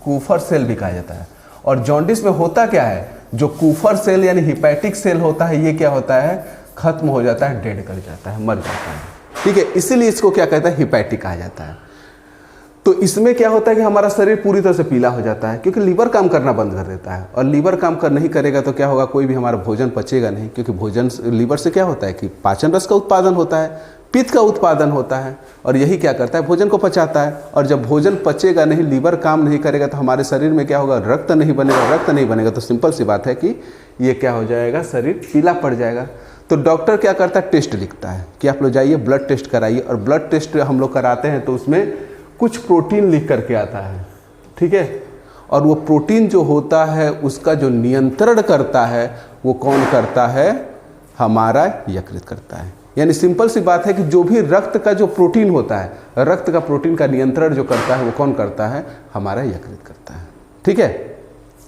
S1: कूफर सेल भी कहा जाता है। और जॉन्डिस में होता क्या है? जो कूफर सेल यानी हेपैटिक सेल होता है, ये क्या होता है? खत्म हो जाता है, डेड कर जाता है, मर जाता है। ठीक है, इसीलिए इसको क्या कहता है? हेपैटिक कहा जाता है। तो इसमें क्या होता है कि हमारा शरीर पूरी तरह से पीला हो जाता है क्योंकि लीवर काम करना बंद कर देता है। और लीवर काम नहीं करेगा तो क्या होगा? कोई भी हमारा भोजन पचेगा नहीं, क्योंकि भोजन लीवर से क्या होता है कि पाचन रस का उत्पादन होता है, पित्त का उत्पादन होता है, और यही क्या करता है? भोजन को पचाता है। और जब भोजन पचेगा नहीं, लीवर काम नहीं करेगा, तो हमारे शरीर में क्या होगा? रक्त नहीं बनेगा। रक्त नहीं बनेगा तो सिंपल सी बात है कि ये क्या हो जाएगा? शरीर पीला पड़ जाएगा। तो डॉक्टर क्या करता है? टेस्ट लिखता है कि आप लोग जाइए ब्लड टेस्ट कराइए। और ब्लड टेस्ट हम लोग कराते हैं तो उसमें कुछ प्रोटीन लिख करके आता है। ठीक है, और वो प्रोटीन जो होता है उसका जो नियंत्रण करता है वो कौन करता है? हमारा यकृत करता है। यानी सिंपल सी बात है कि जो भी रक्त का जो प्रोटीन होता है, रक्त का प्रोटीन का नियंत्रण जो करता है वो कौन करता है? हमारा यकृत करता है। ठीक है,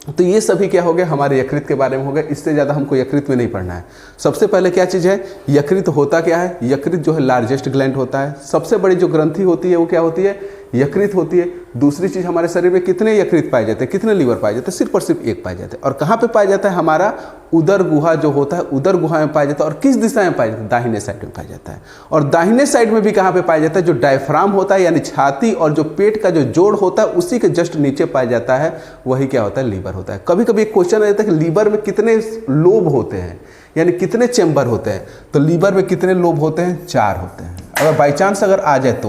S1: तो ये सभी क्या हो गया? हमारे यकृत के बारे में हो गया। इससे ज़्यादा हमको यकृत में नहीं पढ़ना है। सबसे पहले क्या चीज़ है? यकृत होता क्या है? यकृत जो है लार्जेस्ट ग्लैंड होता है। सबसे बड़ी जो ग्रंथि होती है वो क्या होती है? यकृत होती है। दूसरी चीज़, हमारे शरीर में कितने यकृत पाए जाते हैं? कितने लीवर पाए जाते हैं? सिर्फ और सिर्फ एक पाए जाते हैं। और कहाँ पे पाया जाता है? हमारा उदर गुहा जो होता है, उदर गुहा में पाया जाता है। और किस दिशा में पाया जाता है? दाहिने साइड में पाया जाता है। और दाहिने साइड में भी कहाँ पे पाया जाता है? जो डायफ्राम होता है यानी छाती और जो पेट का जो जोड़ होता है उसी के जस्ट नीचे पाया जाता है, वही क्या होता है? लीवर होता है। कभी कभी एक क्वेश्चन आ जाता है कि लीवर में कितने लोब होते हैं, यानी कितने चैम्बर होते हैं? तो लीवर में कितने लोब होते हैं? 4 होते हैं। अगर बाई चांस अगर आ जाए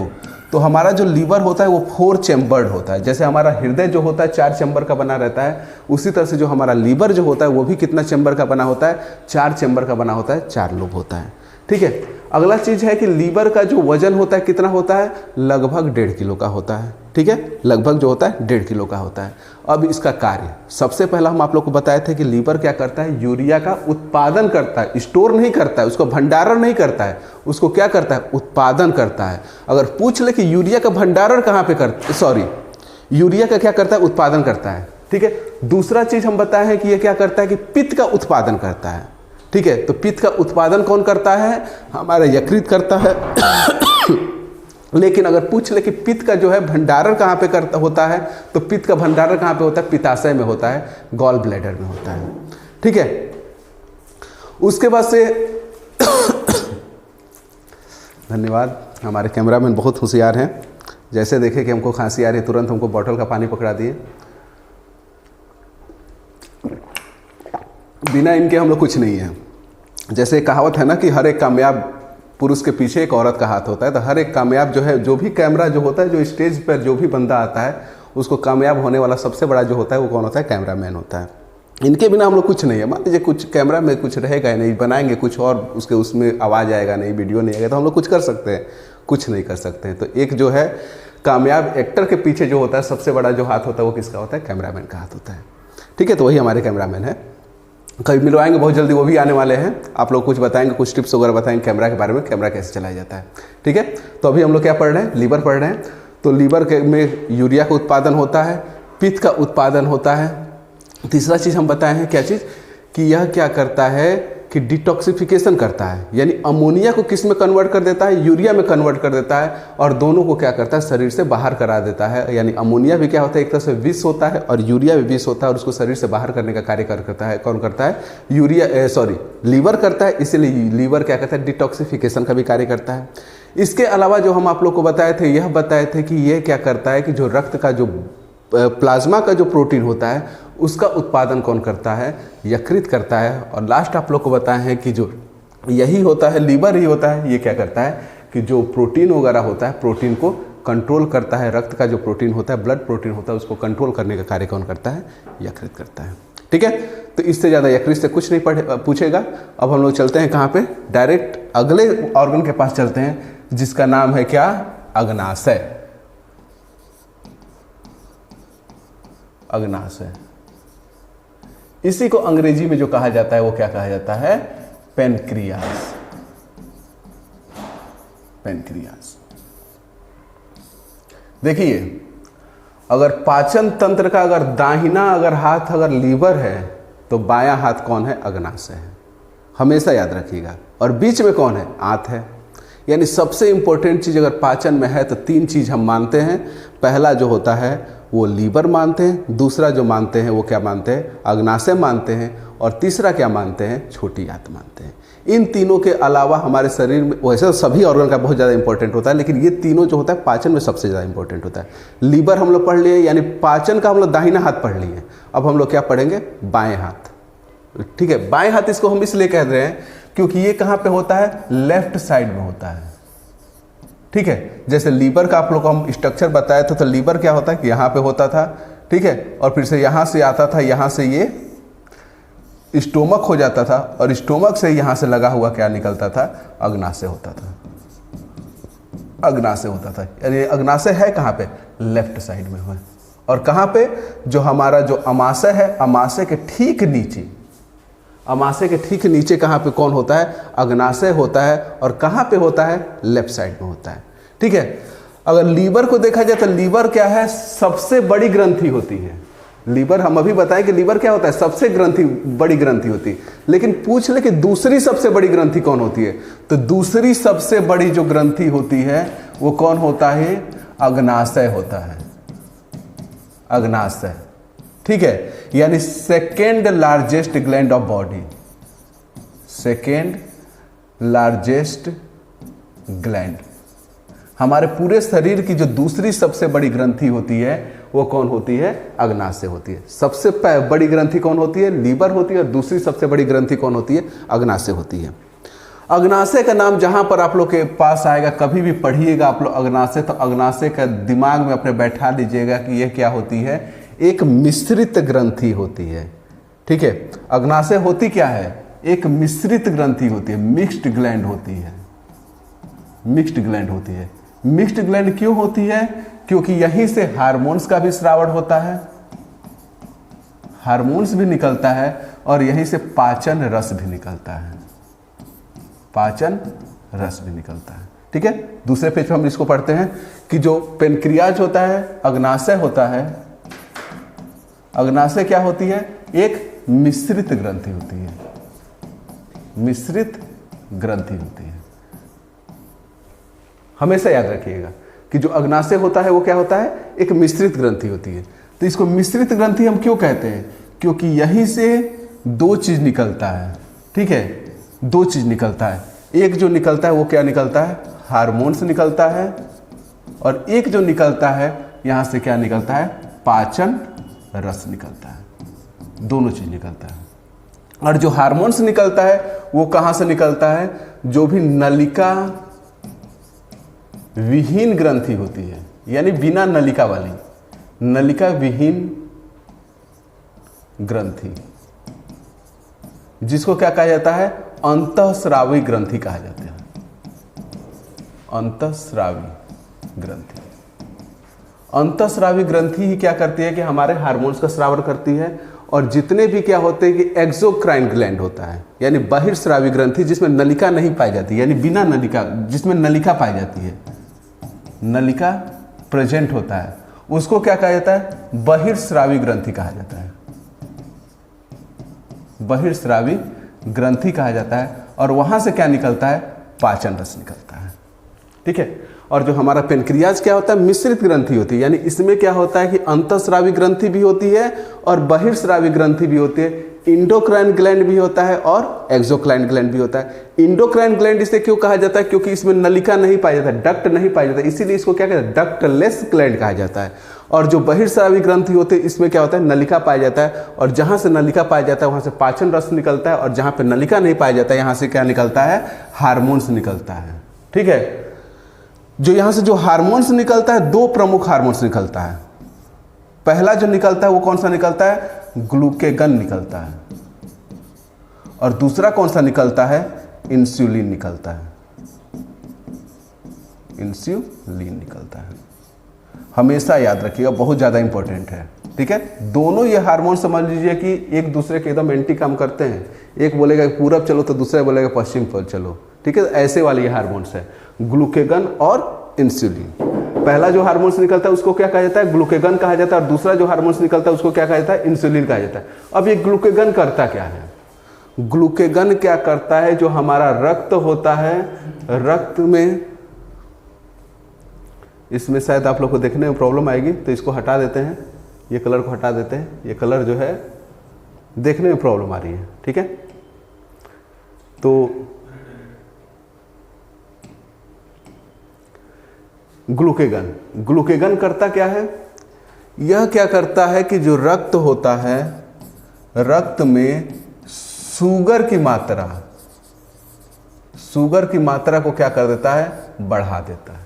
S1: तो हमारा जो लीवर होता है वो 4 चैम्बर्ड होता है। जैसे हमारा हृदय जो होता है 4 चैम्बर का बना रहता है, उसी तरह से जो हमारा लीवर जो होता है वो भी कितना चैम्बर का बना होता है? 4 चैम्बर का बना होता है, 4 लोब होता है। ठीक है, अगला चीज़ है कि लीवर का जो वजन होता है कितना होता है? लगभग 1.5 किलो का होता है। ठीक है, लगभग जो होता है 1.5 किलो का होता है। अब इसका कार्य सबसे पहला हम आप लोग को बताए थे कि लीवर क्या करता है? यूरिया का उत्पादन करता है, स्टोर नहीं करता है, उसको भंडारण नहीं करता है, उसको क्या करता है? उत्पादन करता है। अगर पूछ ले कि यूरिया का भंडारण कहाँ पे यूरिया का क्या करता है? उत्पादन करता है। ठीक है, दूसरा चीज हम बताए हैं कि ये क्या करता है कि पित्त का उत्पादन करता है। ठीक है, तो पित्त का उत्पादन कौन करता है? हमारा यकृत करता है। लेकिन अगर पूछ ले कि पित्त का जो है भंडारण कहाँ पे करता होता है, तो पित्त का भंडारण कहाँ पे होता है? पित्ताशय में होता है, गॉल ब्लैडर में होता है। ठीक है, उसके बाद से धन्यवाद, हमारे कैमरामैन बहुत होशियार हैं। जैसे देखे कि हमको खांसी आ रही है तुरंत हमको बॉटल का पानी पकड़ा दिए। बिना इनके हम लोग कुछ नहीं है। जैसे कहावत है ना कि हर एक कामयाब पुरुष के पीछे एक औरत का हाथ होता है, तो हर एक कामयाब जो है, जो भी कैमरा जो होता है, जो स्टेज पर जो भी बंदा आता है उसको कामयाब होने वाला सबसे बड़ा जो होता है वो कौन होता है? कैमरामैन होता है। इनके बिना हम लोग कुछ नहीं है। मान लीजिए कुछ कैमरा में कुछ रहेगा नहीं, बनाएंगे कुछ और, उसके उसमें आवाज़ आएगा नहीं, वीडियो नहीं आएगा, तो हम लोग कुछ कर सकते हैं? कुछ नहीं कर सकते हैं। तो एक जो है कामयाब एक्टर के पीछे जो होता है सबसे बड़ा जो हाथ होता है वो किसका होता है? कैमरामैन का हाथ होता है। ठीक है, तो वही हमारे कैमरामैन है। कभी मिलवाएंगे बहुत जल्दी, वो भी आने वाले हैं। आप लोग कुछ बताएंगे, कुछ टिप्स वगैरह बताएंगे कैमरा के बारे में, कैमरा कैसे चलाया जाता है। ठीक है, तो अभी हम लोग क्या पढ़ रहे हैं? लीवर पढ़ रहे हैं। तो लीवर के में यूरिया का उत्पादन होता है, पित्त का उत्पादन होता है। तीसरा चीज़ हम बताए हैं क्या चीज़? कि यह क्या करता है कि डिटॉक्सिफिकेशन करता है, यानी अमोनिया को किस में कन्वर्ट कर देता है? यूरिया में कन्वर्ट कर देता है, और दोनों को क्या करता है? शरीर से बाहर करा देता है। यानी अमोनिया भी क्या होता है? एक तरह से विष होता है, और यूरिया भी विष होता है, और उसको शरीर से बाहर करने का कार्य करता है। कौन करता है? लीवर करता है। इसीलिए लीवर क्या करता है? डिटॉक्सिफिकेशन का भी कार्य करता है। इसके अलावा जो हम आप लोग को बताए थे, यह बताए थे कि यह क्या करता है कि जो रक्त का जो प्लाज्मा का जो प्रोटीन होता है उसका उत्पादन कौन करता है? यकृत करता है। और लास्ट आप लोग को बताए हैं कि जो यही होता है, लीवर ही होता है, ये क्या करता है कि जो प्रोटीन वगैरह होता है, प्रोटीन को कंट्रोल करता है, रक्त का जो प्रोटीन होता है, ब्लड प्रोटीन होता है, उसको कंट्रोल करने का कार्य कौन करता है? यकृत करता है। ठीक है, तो इससे ज़्यादा यकृत से कुछ नहीं पूछेगा। अब हम लोग चलते हैं कहाँ पे? डायरेक्ट अगले ऑर्गन के पास चलते हैं, जिसका नाम है क्या? अग्नाशय। अग्नाशय, इसी को अंग्रेजी में जो कहा जाता है वो क्या कहा जाता है? पेनक्रियास। पेनक्रियास। देखिए, अगर पाचन तंत्र का अगर दाहिना अगर हाथ अगर लीवर है तो बायां हाथ कौन है? अग्नाशय है। हमेशा याद रखिएगा। और बीच में कौन है? आंत है। यानी सबसे इंपॉर्टेंट चीज अगर पाचन में है तो 3 चीज हम मानते हैं। पहला जो होता है वो लीवर मानते हैं, दूसरा जो मानते हैं वो क्या मानते हैं? अग्नाशय मानते हैं, और तीसरा क्या मानते हैं? छोटी आंत मानते हैं। इन तीनों के अलावा हमारे शरीर में वैसे तो सभी ऑर्गन का बहुत ज़्यादा इंपॉर्टेंट होता है, लेकिन ये तीनों जो होता है पाचन में सबसे ज़्यादा इंपॉर्टेंट होता है। लीवर हम लोग पढ़ लिए, यानी पाचन का हम लोग दाहिना हाथ पढ़ लिए। अब हम लोग क्या पढ़ेंगे? बाएं हाथ। ठीक है, बाएं हाथ इसको हम इसलिए कह रहे हैं क्योंकि ये कहाँ पे होता है? लेफ्ट साइड में होता है। ठीक है, जैसे लीवर का आप लोग को हम स्ट्रक्चर बताए थे, तो लीवर क्या होता है कि यहाँ पे होता था। ठीक है, और फिर से यहाँ से आता था, यहाँ से ये स्टोमक हो जाता था, और स्टोमक से यहाँ से लगा हुआ क्या निकलता था? अग्नाशय होता था। अग्नाशय होता था। यानी अग्नाशय है कहाँ पे? लेफ्ट साइड में है। और कहाँ पे? जो हमारा जो अमाशय है, अमाशय के ठीक नीचे, अमाशय के ठीक नीचे कहाँ पे कौन होता है? अग्नाशय होता है। और कहाँ पे होता है? लेफ्ट साइड में होता है। ठीक है, अगर लीवर को देखा जाए तो लीवर क्या है? सबसे बड़ी ग्रंथि होती है। लीवर, हम अभी बताएं कि लीवर क्या होता है? सबसे बड़ी ग्रंथि होती है। लेकिन पूछ ले कि दूसरी सबसे बड़ी ग्रंथि कौन होती है, तो दूसरी सबसे बड़ी जो ग्रंथि होती है वो कौन होता है? अग्नाशय होता है। अग्नाशय। ठीक है, यानी second largest gland of body. Second largest gland. हमारे पूरे शरीर की जो दूसरी सबसे बड़ी ग्रंथि होती है वो कौन होती है? अग्नाशय होती है। सबसे बड़ी ग्रंथि कौन होती है? लीवर होती है। और दूसरी सबसे बड़ी ग्रंथि कौन होती है? अग्नाशय होती है। अग्नाशय का नाम जहां पर आप लोग के पास आएगा, कभी भी पढ़िएगा आप लोग अग्नाशय, तो अग्नाशय का दिमाग में अपने बैठा लीजिएगा कि यह क्या होती है? एक मिश्रित ग्रंथि होती है। ठीक है, अग्नाशय होती क्या है? एक मिश्रित ग्रंथि होती है, मिक्स्ड ग्लैंड होती है। मिक्स्ड ग्लैंड होती है। मिक्स्ड ग्लैंड क्यों होती है? क्योंकि यहीं से हार्मोन्स का भी स्रावन होता है, हार्मोन्स भी निकलता है, और यहीं से पाचन रस भी निकलता है। पाचन रस भी निकलता है। ठीक है, दूसरे पेज पे हम इसको पढ़ते हैं कि जो पेनक्रियाज होता है, अग्नाशय होता है। अग्नाशय क्या होती है? एक मिश्रित ग्रंथि होती है। मिश्रित ग्रंथि होती है। हमेशा याद रखिएगा कि जो अग्नाशय होता है वो क्या होता है? एक मिश्रित ग्रंथि होती है। तो इसको मिश्रित ग्रंथि हम क्यों कहते हैं? क्योंकि यहीं से 2 चीज निकलता है। ठीक है, 2 चीज निकलता है। एक जो निकलता है वो क्या निकलता है? हार्मोन्स निकलता है। और एक जो निकलता है यहां से क्या निकलता है? पाचन रस निकलता है। दोनों चीज निकलता है। और जो हार्मोन्स निकलता है वो कहां से निकलता है? जो भी नलिका विहीन ग्रंथि होती है, यानी बिना नलिका वाली, नलिका विहीन ग्रंथि, जिसको क्या कहा जाता है? अंतःस्रावी ग्रंथि कहा जाता है। अंतःस्रावी ग्रंथि। अंतःस्रावी ग्रंथि ही क्या करती है कि हमारे हार्मोन्स का स्रावन करती है। और जितने भी क्या होते हैं कि एक्सोक्राइन ग्लैंड होता है, यानी बहिर्स्रावी ग्रंथि, जिसमें नलिका नहीं पाई जाती, यानी बिना नलिका, जिसमें नलिका पाई जाती है, नलिका प्रेजेंट होता है, उसको क्या कहा जाता है? बहिर्स्रावी ग्रंथि कहा जाता है। बहिर्स्रावी ग्रंथि कहा जाता है। और वहां से क्या निकलता है? पाचन रस निकलता है। ठीक है, और जो हमारा पेनक्रियाज क्या होता है? मिश्रित ग्रंथि होती है। यानी इसमें क्या होता है कि अंतःस्रावी ग्रंथि भी होती है और बहिर्स्रावी ग्रंथि भी होती है। इंडोक्राइन ग्लैंड भी होता है और एक्सोक्राइन ग्लैंड भी होता है। इंडोक्राइन ग्लैंड इसे क्यों कहा जाता है? क्योंकि इसमें नलिका नहीं पाया जाता, डक्ट नहीं पाया जाता, इसीलिए इसको क्या कहते हैं? डक्टलेस ग्लैंड कहा जाता है। और जो बहिर्स्रावी ग्रंथि होते हैं इसमें क्या होता है? नलिका पाया जाता है। और जहां से नलिका पाया जाता है वहां से पाचन रस निकलता है। और जहां पे नलिका नहीं पाया जाता है यहां से क्या निकलता है? हार्मोन्स निकलता है। ठीक है, जो यहां से जो हार्मोन्स निकलता है, दो प्रमुख हार्मोन्स निकलता है। पहला जो निकलता है वो कौन सा निकलता है? ग्लूकेगन निकलता है। और दूसरा कौन सा निकलता है? इंसुलिन निकलता है। इंसुलिन निकलता है। हमेशा याद रखिएगा, बहुत ज्यादा इंपॉर्टेंट है। ठीक है, दोनों ये हार्मोन समझ लीजिए कि एक दूसरे के एकदम एंटी काम करते हैं। एक बोलेगा पूरब चलो तो दूसरा बोलेगा पश्चिम पर चलो। ठीक है, ऐसे वाले ये हार्मोन्स है, ग्लूकेगन और इंसुलिन। पहला जो हार्मोन्स निकलता है उसको क्या कहा जाता है? ग्लूकेगन कहा जाता है। और दूसरा जो हार्मोन्स निकलता है उसको क्या कहा जाता है? इंसुलिन कहा जाता है। अब ये ग्लूकेगन करता क्या है? ग्लूकेगन क्या करता है? जो हमारा रक्त होता है, रक्त में, इसमें शायद आप लोग को देखने में प्रॉब्लम आएगी तो इसको हटा देते हैं, ये कलर को हटा देते हैं। ये कलर जो है देखने में प्रॉब्लम आ रही है। ठीक है, तो ग्लूकेगन करता क्या है? यह क्या करता है कि जो रक्त होता है, रक्त में शुगर की मात्रा को क्या कर देता है? बढ़ा देता है।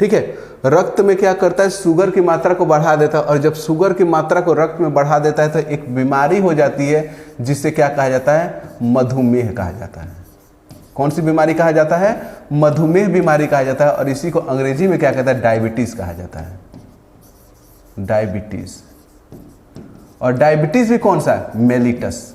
S1: ठीक है, रक्त में क्या करता है? शुगर की मात्रा को बढ़ा देता है। और जब शुगर की मात्रा को रक्त में बढ़ा देता है तो एक बीमारी हो जाती है जिससे क्या कहा जाता है? मधुमेह कहा जाता है। कौन सी बीमारी कहा जाता है? मधुमेह बीमारी कहा जाता है। और इसी को अंग्रेजी में क्या कहता है? डायबिटीज कहा जाता है। डायबिटीज। और डायबिटीज भी कौन सा है? मेलिटस।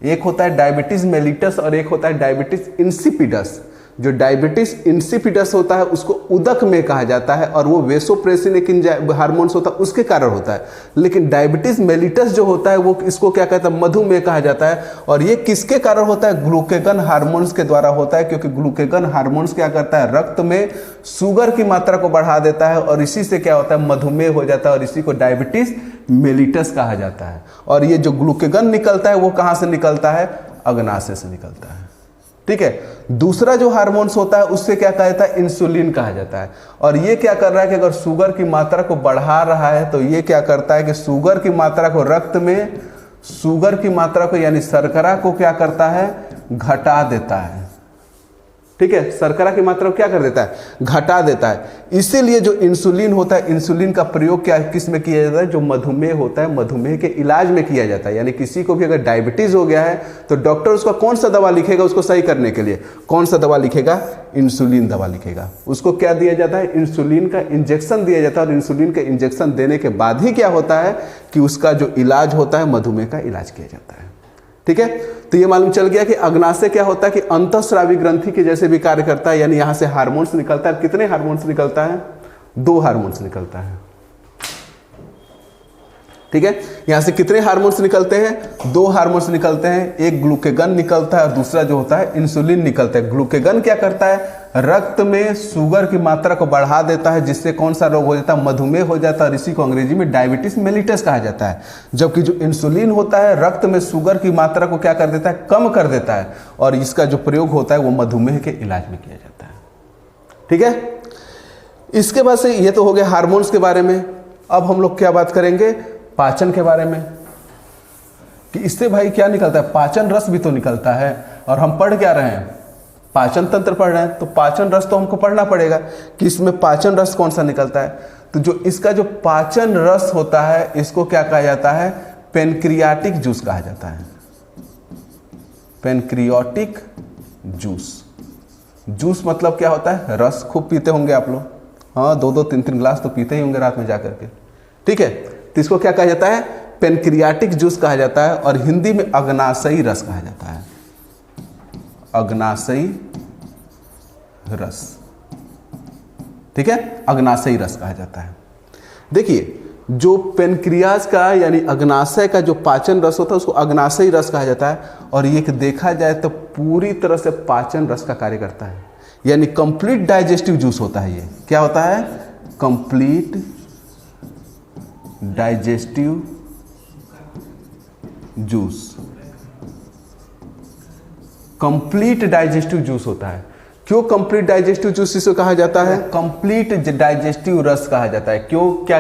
S1: एक होता है डायबिटीज मेलिटस और एक होता है डायबिटीज इंसिपिडस। जो डायबिटीज इंसिपिडस होता है उसको उदक में कहा जाता है और वो वेसोप्रेसिन एक हार्मोन्स होता है उसके कारण होता है। लेकिन डायबिटीज मेलिटस जो होता है वो इसको क्या कहता है? मधुमेह कहा जाता है। और ये किसके कारण होता है? ग्लूकेगन हार्मोन्स के द्वारा होता है, क्योंकि ग्लूकेगन हार्मोन्स क्या करता है? रक्त में शुगर की मात्रा को बढ़ा देता है और इसी से क्या होता है? मधुमेह हो जाता है और इसी को डायबिटीज मेलिटस कहा जाता है। और ये जो ग्लूकेगन निकलता है वो कहां से निकलता है? अग्नाशय से निकलता है। ठीक है, दूसरा जो हार्मोन्स होता है उससे क्या कहा जाता है? इंसुलिन कहा जाता है। और ये क्या कर रहा है कि अगर शुगर की मात्रा को बढ़ा रहा है तो ये क्या करता है कि शुगर की मात्रा को, रक्त में शुगर की मात्रा को यानी शर्करा को क्या करता है? घटा देता है। ठीक है, शर्करा की मात्रा को क्या कर देता है? घटा देता है। इसीलिए जो इंसुलिन होता है, इंसुलिन का प्रयोग क्या किस में किया जाता है? जो मधुमेह होता है, मधुमेह के इलाज में किया जाता है। यानी किसी को भी अगर डायबिटीज हो गया है तो डॉक्टर उसका कौन सा दवा लिखेगा? उसको सही करने के लिए कौन सा दवा लिखेगा? इंसुलिन दवा लिखेगा। उसको क्या दिया जाता है? इंसुलिन का इंजेक्शन दिया जाता है। और इंसुलिन का इंजेक्शन देने के बाद ही क्या होता है कि उसका जो इलाज होता है, मधुमेह का इलाज किया जाता है। ठीक है, तो ये मालूम चल गया कि अग्नाशय क्या होता है कि अंतःस्रावी ग्रंथि के जैसे भी कार्य करता है। यानी यहां से हार्मोन्स निकलता है। कितने हार्मोन्स निकलता है? 2 हार्मोन्स निकलता है। ठीक है, यहां से कितने हार्मोन्स निकलते हैं? 2 हार्मोन्स निकलते हैं। एक ग्लूकेगन निकलता है और दूसरा जो होता है इंसुलिन निकलता है। ग्लूकेगन क्या करता है? रक्त में शुगर की मात्रा को बढ़ा देता है जिससे कौन सा रोग हो जाता है? मधुमेह हो जाता है और इसी को अंग्रेजी में डायबिटीज मेलिटस कहा जाता है। जबकि जो इंसुलिन होता है रक्त में शुगर की मात्रा को क्या कर देता है? कम कर देता है। और इसका जो प्रयोग होता है वो मधुमेह के इलाज में किया जाता है। ठीक है, इसके बाद से ये तो हो गया हार्मोन्स के बारे में। अब हम लोग क्या बात करेंगे? पाचन के बारे में, कि इससे भाई क्या निकलता है? पाचन रस भी तो निकलता है। और हम पढ़ क्या रहे हैं? पाचन तंत्र पढ़ रहे हैं, तो पाचन रस तो हमको पढ़ना पड़ेगा कि इसमें पाचन रस कौन सा निकलता है। तो जो इसका जो पाचन रस होता है इसको क्या कहा जाता है? पेनक्रियाटिक जूस कहा जाता है। Pancreatic juice. जूस मतलब क्या होता है? रस। खूब पीते होंगे आप लोग, हाँ, 2-2, 3-3 ग्लास तो पीते ही होंगे रात में जाकर के। ठीक है, तो इसको क्या कहा जाता है? पेनक्रियाटिक जूस कहा जाता है। और हिंदी में अग्नाशयी रस कहा जाता है। अग्नाशयी रस। ठीक है, अग्नाशयी रस कहा जाता है। देखिए, जो पेनक्रियाज का यानी अग्नाशय का जो पाचन रस होता है उसको अग्नाशयी रस कहा जाता है। और ये देखा जाए तो पूरी तरह से पाचन रस का कार्य करता है। यानी कंप्लीट डाइजेस्टिव जूस होता है। ये क्या होता है? Complete digestive juice. Complete digestive juice होता है। क्यों कंप्लीट डाइजेस्टिव जूस इसे कहा जाता है? कंप्लीट डाइजेस्टिव रस कहा जाता है। क्यों? क्या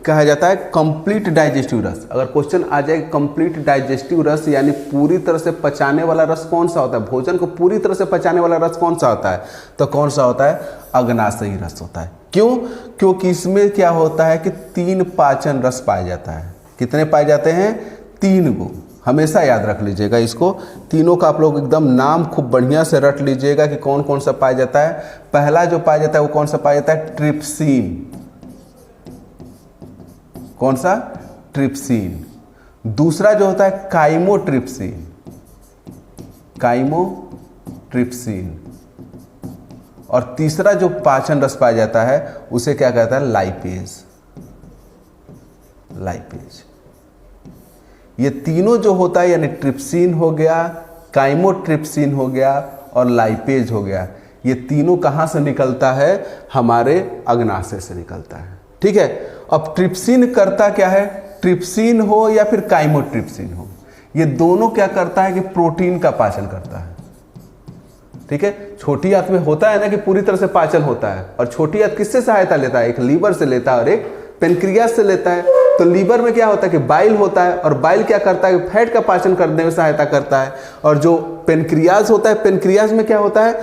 S1: कहा जाता है कंप्लीट डाइजेस्टिव रस। अगर क्वेश्चन आ जाए कंप्लीट डाइजेस्टिव रस यानी पूरी तरह से पचाने वाला रस कौन सा होता है, भोजन को पूरी तरह से पचाने वाला रस कौन सा होता है, तो कौन सा होता है, अग्नाशयी रस होता है। क्यों? क्योंकि इसमें क्या होता है कि 3 पाचन रस पाए जाता है। कितने पाए जाते हैं? 3 गो। हमेशा याद रख लीजिएगा इसको, तीनों का आप लोग एकदम नाम खूब बढ़िया से रट लीजिएगा कि कौन कौन सा पाया जाता है। पहला जो पाया जाता है वो कौन सा पाया जाता है, ट्रिप्सिन। कौन सा? ट्रिप्सिन। दूसरा जो होता है काइमोट्रिप्सिन, काइमोट्रिप्सिन। और तीसरा जो पाचन रस पाया जाता है उसे क्या कहता है, लाइपेज। लाइपेज। ये तीनों जो होता है यानी ट्रिप्सिन हो गया, काइमोट्रिप्सिन हो गया और लाइपेज हो गया, ये तीनों कहाँ से निकलता है, हमारे अग्नाशय से निकलता है। ठीक है। अब ट्रिप्सिन करता क्या है, ट्रिप्सिन हो या फिर काइमोट्रिप्सिन हो, ये दोनों क्या करता है कि प्रोटीन का पाचन करता है। ठीक है। छोटी आंत में होता है ना कि पूरी तरह से पाचन होता है, और छोटी आंत किससे सहायता लेता है, एक लीवर से लेता है और एक पेनक्रियास से लेता है। तो लीवर में क्या होता है कि बाइल होता है, और बाइल क्या करता है, फैट का पाचन करने में सहायता करता है। और जो पेनक्रियास होता है, पेनक्रियास में क्या होता है,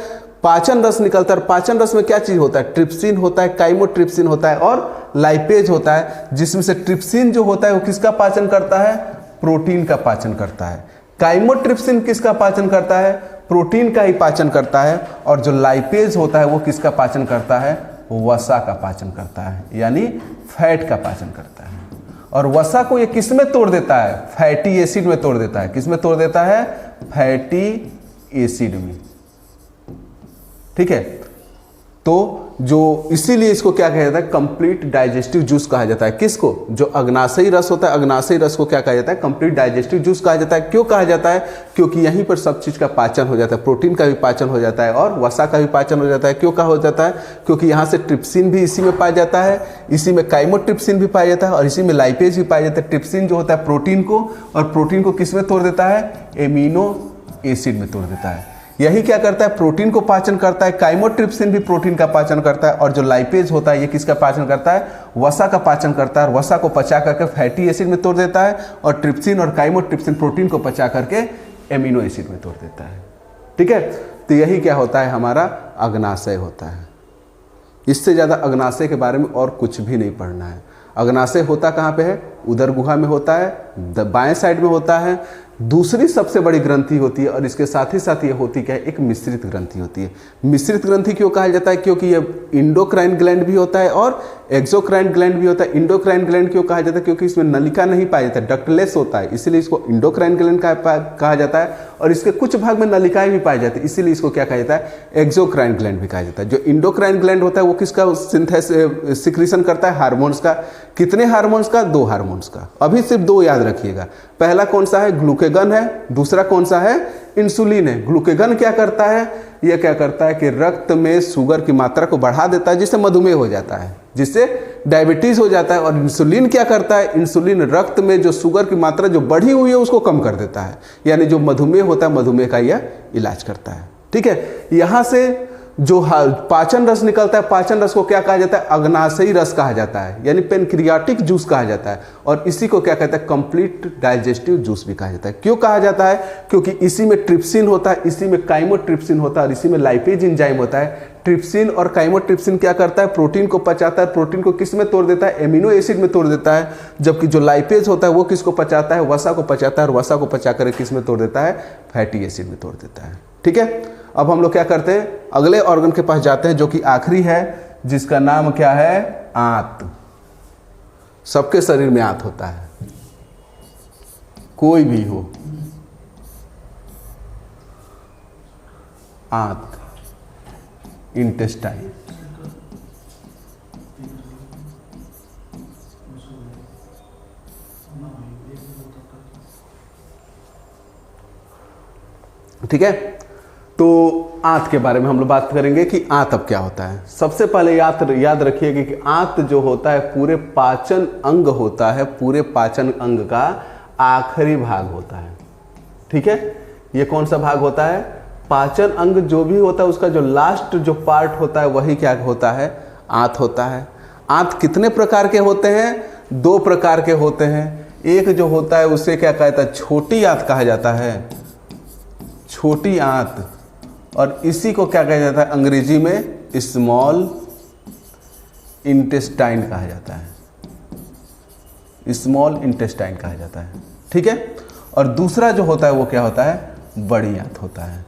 S1: पाचन रस निकलता है। पाचन रस में क्या चीज होता है, ट्रिप्सिन होता है, काइमोट्रिप्सिन होता है और लाइपेज होता है, जिसमें से ट्रिप्सिन जो होता है वो किसका पाचन करता है, प्रोटीन का पाचन करता है। काइमोट्रिप्सिन किसका पाचन करता है, प्रोटीन का ही पाचन करता है। और जो लाइपेज होता है वो किसका पाचन करता है, वसा का पाचन करता है, यानी फैट का पाचन करता है। और वसा को ये किस में तोड़ देता है, फैटी एसिड में तोड़ देता है। किस में तोड़ देता है, फैटी एसिड में। ठीक है। तो जो इसीलिए इसको क्या कहा जाता है, कंप्लीट डाइजेस्टिव जूस कहा जाता है। किसको, जो अग्नाशयी रस होता है, अग्नाशयी रस को क्या कहा जाता है, कंप्लीट डाइजेस्टिव जूस कहा जाता है। क्यों कहा जाता है, क्योंकि यहीं पर सब चीज का पाचन हो जाता है, प्रोटीन का भी पाचन हो जाता है और वसा का भी पाचन हो जाता है। क्यों कहा हो जाता है, क्योंकि यहाँ से ट्रिप्सिन भी इसी में पाया जाता है, इसी में काइमोट्रिप्सिन भी पाया जाता है और इसी में लाइपेज भी पाया जाता है। ट्रिप्सिन जो होता है प्रोटीन को, और प्रोटीन को किस में तोड़ देता है, एमिनो एसिड में तोड़ देता है। यही क्या करता है, प्रोटीन को पाचन करता है। काइमोट्रिप्सिन भी प्रोटीन का पाचन करता है, और जो लाइपेज होता है ये किसका पाचन करता है, वसा का पाचन करता है। और वसा को पचा करके फैटी एसिड में तोड़ देता है, और ट्रिप्सिन और काइमोट्रिप्सिन प्रोटीन को पचा करके एमिनो एसिड में तोड़ देता है। ठीक है। तो यही क्या होता है, हमारा अग्नाशय होता है। इससे ज़्यादा अग्नाशय के बारे में और कुछ भी नहीं पढ़ना है। अग्नाशय होता कहाँ पे है, उदर गुहा में होता है, बाएं साइड में होता है। दूसरी सबसे बड़ी ग्रंथि होती है, और इसके साथ ही ये होती क्या है, एक मिश्रित ग्रंथि होती है। मिश्रित ग्रंथि क्यों कहा जाता है, क्योंकि ये इंडोक्राइन ग्लैंड भी होता है और एक्सोक्राइन ग्लैंड भी होता है। इंडोक्राइन ग्लैंड क्यों कहा जाता है, क्योंकि इसमें नलिका नहीं पाया जाता है, डक्टलेस होता है, इसीलिए इसको इंडोक्राइन ग्लैंड कहा जाता है। और इसके कुछ भाग में नलिकाएं भी पाई जाती है, इसीलिए इसको क्या कहा जाता है, एक्सोक्राइन ग्लैंड भी कहा जाता है। जो इंडोक्राइन ग्लैंड होता है वो किसका सिक्रीशन करता है, हार्मोन्स का। कितने हार्मोन्स का, 2 हार्मोन्स का। अभी सिर्फ 2 याद रखिएगा। पहला कौन सा है, ग्लूकेगन है, दूसरा कौन सा है, इंसुलिन है। ग्लूकेगन क्या करता है, यह क्या करता है कि रक्त में शुगर की मात्रा को बढ़ा देता है, जिससे मधुमेह हो जाता है, जिससे डायबिटीज हो जाता है। और इंसुलिन क्या करता है, इंसुलिन रक्त में जो शुगर की मात्रा जो बढ़ी हुई है उसको कम कर देता है, यानी जो मधुमेह होता है मधुमेह का यह इलाज करता है। ठीक है। यहां से जो पाचन रस निकलता है, पाचन रस को क्या कहा जाता है, अग्नाशयी रस कहा जाता है, यानी पेनक्रियाटिक जूस कहा जाता है। और इसी को क्या कहता है, कंप्लीट डाइजेस्टिव जूस भी कहा जाता है। क्यों कहा जाता है, क्योंकि इसी में ट्रिप्सिन होता है, इसी में काइमोट्रिप्सिन होता है और इसी में लाइपेज एंजाइम होता है। ट्रिप्सिन और काइमोट्रिप्सिन क्या करता है, प्रोटीन को पचाता है। प्रोटीन को किस में तोड़ देता है, एमिनो एसिड में तोड़ देता है। जबकि जो लाइपेज होता है वो किसको पचाता है, वसा को पचाता है, और वसा को पचा कर किस में तोड़ देता है, फैटी एसिड में तोड़ देता है। ठीक है। अब हम लोग क्या करते हैं, अगले ऑर्गन के पास जाते हैं, जो कि आखिरी है, जिसका नाम क्या है, आंत। सबके शरीर में आंत होता है, कोई भी हो, आंत, इंटेस्टाइन। ठीक है। तो आंत के बारे में हम लोग बात करेंगे कि आंत अब क्या होता है। सबसे पहले याद रखिएगा कि आंत जो होता है पूरे पाचन अंग होता है, पूरे पाचन अंग का आखिरी भाग होता है। ठीक है। ये कौन सा भाग होता है, पाचन अंग जो भी होता है उसका जो लास्ट जो पार्ट होता है वही क्या होता है, आंत होता है। आंत कितने प्रकार के होते हैं, दो प्रकार के होते हैं। एक जो होता है उसे क्या कहता है, छोटी आंत कहा जाता है, छोटी आंत, और इसी को क्या कहा जाता है अंग्रेजी में स्मॉल इंटेस्टाइन कहा जाता है, स्मॉल इंटेस्टाइन कहा जाता है, ठीक है। और दूसरा जो होता है वो क्या होता है, बड़ी आंत होता है,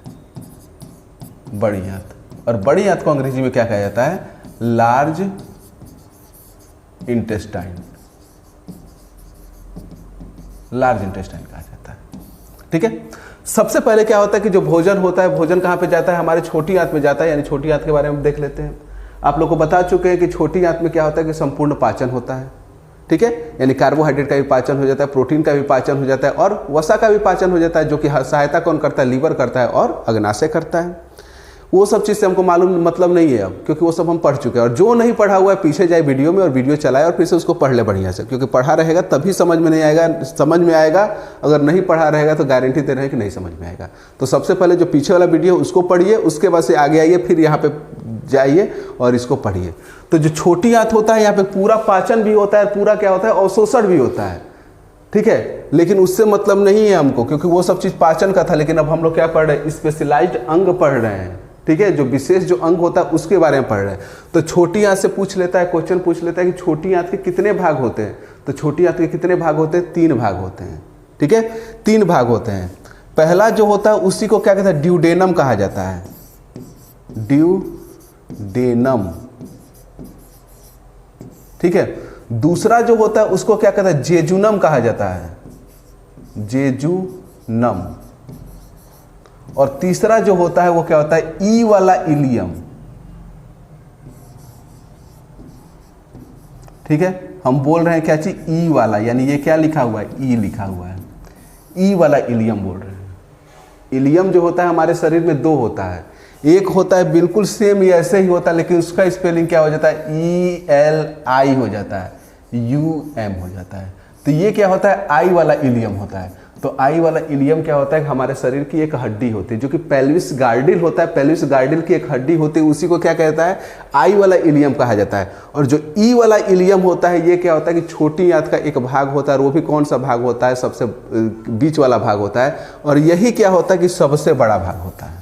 S1: बड़ी आंत। और बड़ी आंत को अंग्रेजी में क्या कहा जाता है, लार्ज इंटेस्टाइन, लार्ज इंटेस्टाइन कहा जाता है, ठीक है। सबसे पहले क्या होता है कि जो भोजन होता है, भोजन कहाँ पे जाता है, हमारे छोटी आंत में जाता है, यानी छोटी आंत के बारे में देख लेते हैं। आप लोग को बता चुके हैं कि छोटी आंत में क्या होता है कि संपूर्ण पाचन होता है, ठीक है, यानी कार्बोहाइड्रेट का भी पाचन हो जाता है, प्रोटीन का भी पाचन हो जाता है और वसा का भी पाचन हो जाता है, जो कि सहायता कौन करता है, लीवर करता है और अग्नाशय करता है। वो सब चीज़ से हमको मालूम मतलब नहीं है अब, क्योंकि वो सब हम पढ़ चुके हैं। और जो नहीं पढ़ा हुआ है पीछे जाए वीडियो में और वीडियो चलाए और फिर से उसको पढ़ ले बढ़िया से, क्योंकि पढ़ा रहेगा तभी समझ में नहीं आएगा, समझ में आएगा। अगर नहीं पढ़ा रहेगा तो गारंटी दे रहे हैं कि नहीं समझ में आएगा। तो सबसे पहले जो पीछे वाला वीडियो उसको पढ़िए, उसके बाद से आगे आइए, फिर यहाँ पे जाइए और इसको पढ़िए। तो जो छोटी आंत होता है यहाँ पे पूरा पाचन भी होता है, पूरा क्या होता है, अवशोषण भी होता है, ठीक है। लेकिन उससे मतलब नहीं है हमको, क्योंकि वो सब चीज़ पाचन का था। लेकिन अब हम लोग क्या पढ़ रहे हैं, स्पेशलाइज्ड अंग पढ़ रहे हैं, ठीक है, जो विशेष जो अंग होता है उसके बारे में पढ़ रहे हैं। तो छोटी आंत से पूछ लेता है, क्वेश्चन पूछ लेता है कि छोटी आंत के कितने भाग होते हैं। तो छोटी आंत के कितने भाग होते हैं, 3 भाग होते हैं, ठीक है, 3 भाग होते हैं। पहला जो होता है उसी को क्या कहता है, ड्यूडेनम कहा जाता है, ड्यूडेनम, ठीक है। दूसरा जो होता है उसको क्या कहता है, जेजुनम कहा जाता है, जेजुनम। और तीसरा जो होता है वो क्या होता है, ई वाला इलियम, ठीक है। हम बोल रहे हैं क्या चीज, ई वाला, यानी ये क्या लिखा हुआ है, ई लिखा हुआ है, ई वाला इलियम बोल रहे हैं। इलियम जो होता है हमारे शरीर में 2 होता है, एक होता है बिल्कुल सेम ऐसे ही होता है, लेकिन उसका स्पेलिंग क्या हो जाता है, ELI हो जाता है, UM हो जाता है। तो ये क्या होता है, आई वाला इलियम होता है। तो आई वाला इलियम क्या होता है, हमारे शरीर की एक हड्डी होती है, जो कि पेल्विस गार्डिल होता है, पेल्विस गार्डिल की एक हड्डी होती है, उसी को क्या कहता है, आई वाला इलियम कहा जाता है। और जो ई वाला इलियम होता है ये क्या होता है कि छोटी आंत का एक भाग होता है, और वो भी कौन सा भाग होता है, सबसे बीच वाला भाग होता है। और यही क्या होता है कि सबसे बड़ा भाग होता है,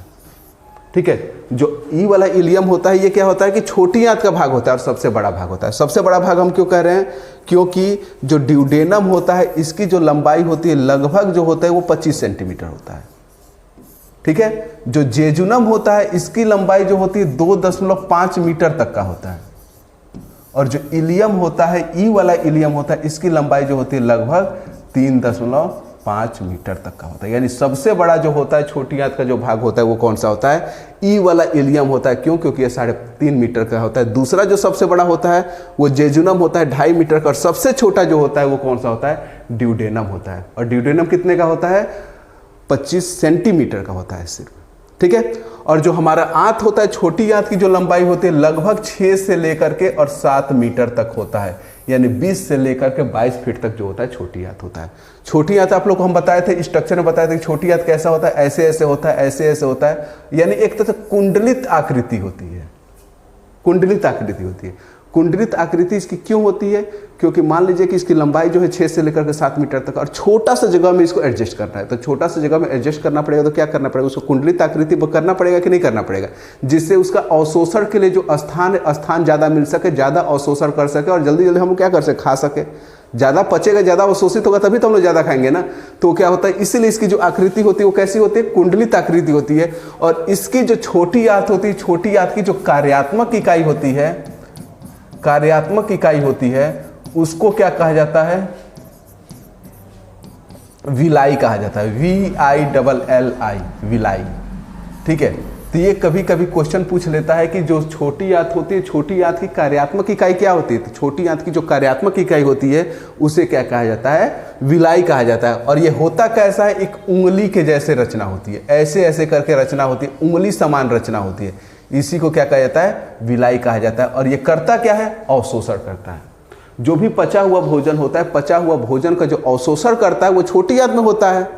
S1: ठीक है। जो ई वाला इलियम होता है ये क्या होता है कि छोटी आंत का भाग होता है और सबसे बड़ा भाग होता है। सबसे बड़ा भाग हम क्यों कह रहे हैं, क्योंकि जो ड्यूडेनम होता है इसकी जो लंबाई होती है लगभग जो होता है वो 25 सेंटीमीटर होता है, ठीक है। जो जेजुनम होता है इसकी लंबाई जो होती है 2.5 मीटर तक का होता है। और जो इलियम होता है, ई वाला इलियम होता है, इसकी लंबाई जो होती है लगभग 3.5 मीटर तक का होता है। यानी सबसे बड़ा जो होता है छोटी आंत का जो भाग होता है वो कौन सा होता है, ई वाला इलियम होता है। क्यों, क्योंकि ये 3.5 मीटर का होता है। दूसरा जो सबसे बड़ा होता है वो जेजुनम होता है 2.5 मीटर का, और सबसे छोटा जो होता है वो कौन सा होता है, ड्यूडेनम होता है। और ड्यूडेनम कितने का होता है, 25 सेंटीमीटर का होता है सिर्फ, ठीक है। और जो हमारा आंत होता है, छोटी आंत की जो लंबाई होती है लगभग 6 से लेकर के और 7 मीटर तक होता है, यानी 20 से लेकर के 22 फीट तक जो होता है छोटी आंत होता है। छोटी आंत आप लोग को हम बताए थे, स्ट्रक्चर में बताए थे कि छोटी आंत कैसा होता है, ऐसे ऐसे होता है, ऐसे ऐसे होता है, यानी एक तरह से कुंडलित आकृति होती है, कुंडलित आकृति होती है। कुंडलित आकृति इसकी क्यों होती है, क्योंकि मान लीजिए कि इसकी लंबाई जो है 6 से लेकर के 7 मीटर तक, और छोटा सा जगह में इसको एडजस्ट करना है। तो छोटा सा जगह में एडजस्ट करना पड़ेगा, तो क्या करना पड़ेगा, उसको कुंडलित आकृति करना पड़ेगा कि नहीं करना पड़ेगा, जिससे उसका अवशोषण के लिए जो स्थान ज़्यादा मिल सके, ज़्यादा अवशोषण कर सके, और जल्दी जल्दी हम क्या कर सके, खा सके। ज़्यादा पचेगा, ज़्यादा अवशोषित होगा, तभी तो हम लोग ज़्यादा खाएंगे ना। तो क्या होता है, इसीलिए इसकी जो आकृति होती है वो कैसी होती है, कुंडलित आकृति होती है। और इसकी जो छोटी आंत होती है, छोटी आंत की जो कार्यात्मक इकाई होती है, कार्यात्मक इकाई होती है, उसको क्या कहा जाता है, विलाई कहा जाता है, VILLI, विलाई, ठीक है। तो ये कभी कभी क्वेश्चन पूछ लेता है कि जो छोटी आंत होती है, छोटी आंत की कार्यात्मक इकाई क्या होती है। तो छोटी आंत की जो कार्यात्मक इकाई होती है उसे क्या कहा जाता है, विलाई कहा जाता है। और ये होता कैसा है, एक उंगली के जैसे रचना होती है, ऐसे ऐसे करके रचना होती है, उंगली समान रचना होती है, इसी को क्या कहा जाता है, विलाई कहा जाता है। और ये करता क्या है, अवशोषण करता है। जो भी पचा हुआ भोजन होता है, पचा हुआ भोजन का जो अवशोषण करता है वो छोटी आंत में होता है।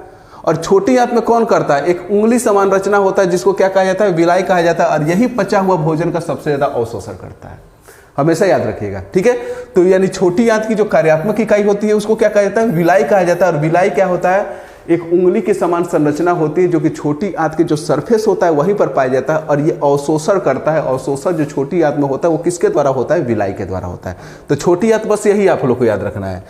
S1: और छोटी आंत में कौन करता है, एक उंगली समान रचना होता है, जिसको क्या कहा जाता है, विलाई कहा जाता है। और यही पचा हुआ भोजन का सबसे ज्यादा अवशोषण करता है। हमेशा याद रखिएगा, ठीक है। तो यानी छोटी आंत की जो कार्यात्मक इकाई होती है उसको क्या कहा जाता है, विलाई कहा जाता है। और विलाई क्या होता है, एक उंगली के समान संरचना होती है जो कि छोटी आंत के जो सरफेस होता है वहीं पर पाया जाता है, और ये अवशोषण करता है। अवशोषण जो छोटी आंत में होता है वो किसके द्वारा होता है, विलाई के द्वारा होता है। तो छोटी आंत, बस यही आप लोग को याद रखना है।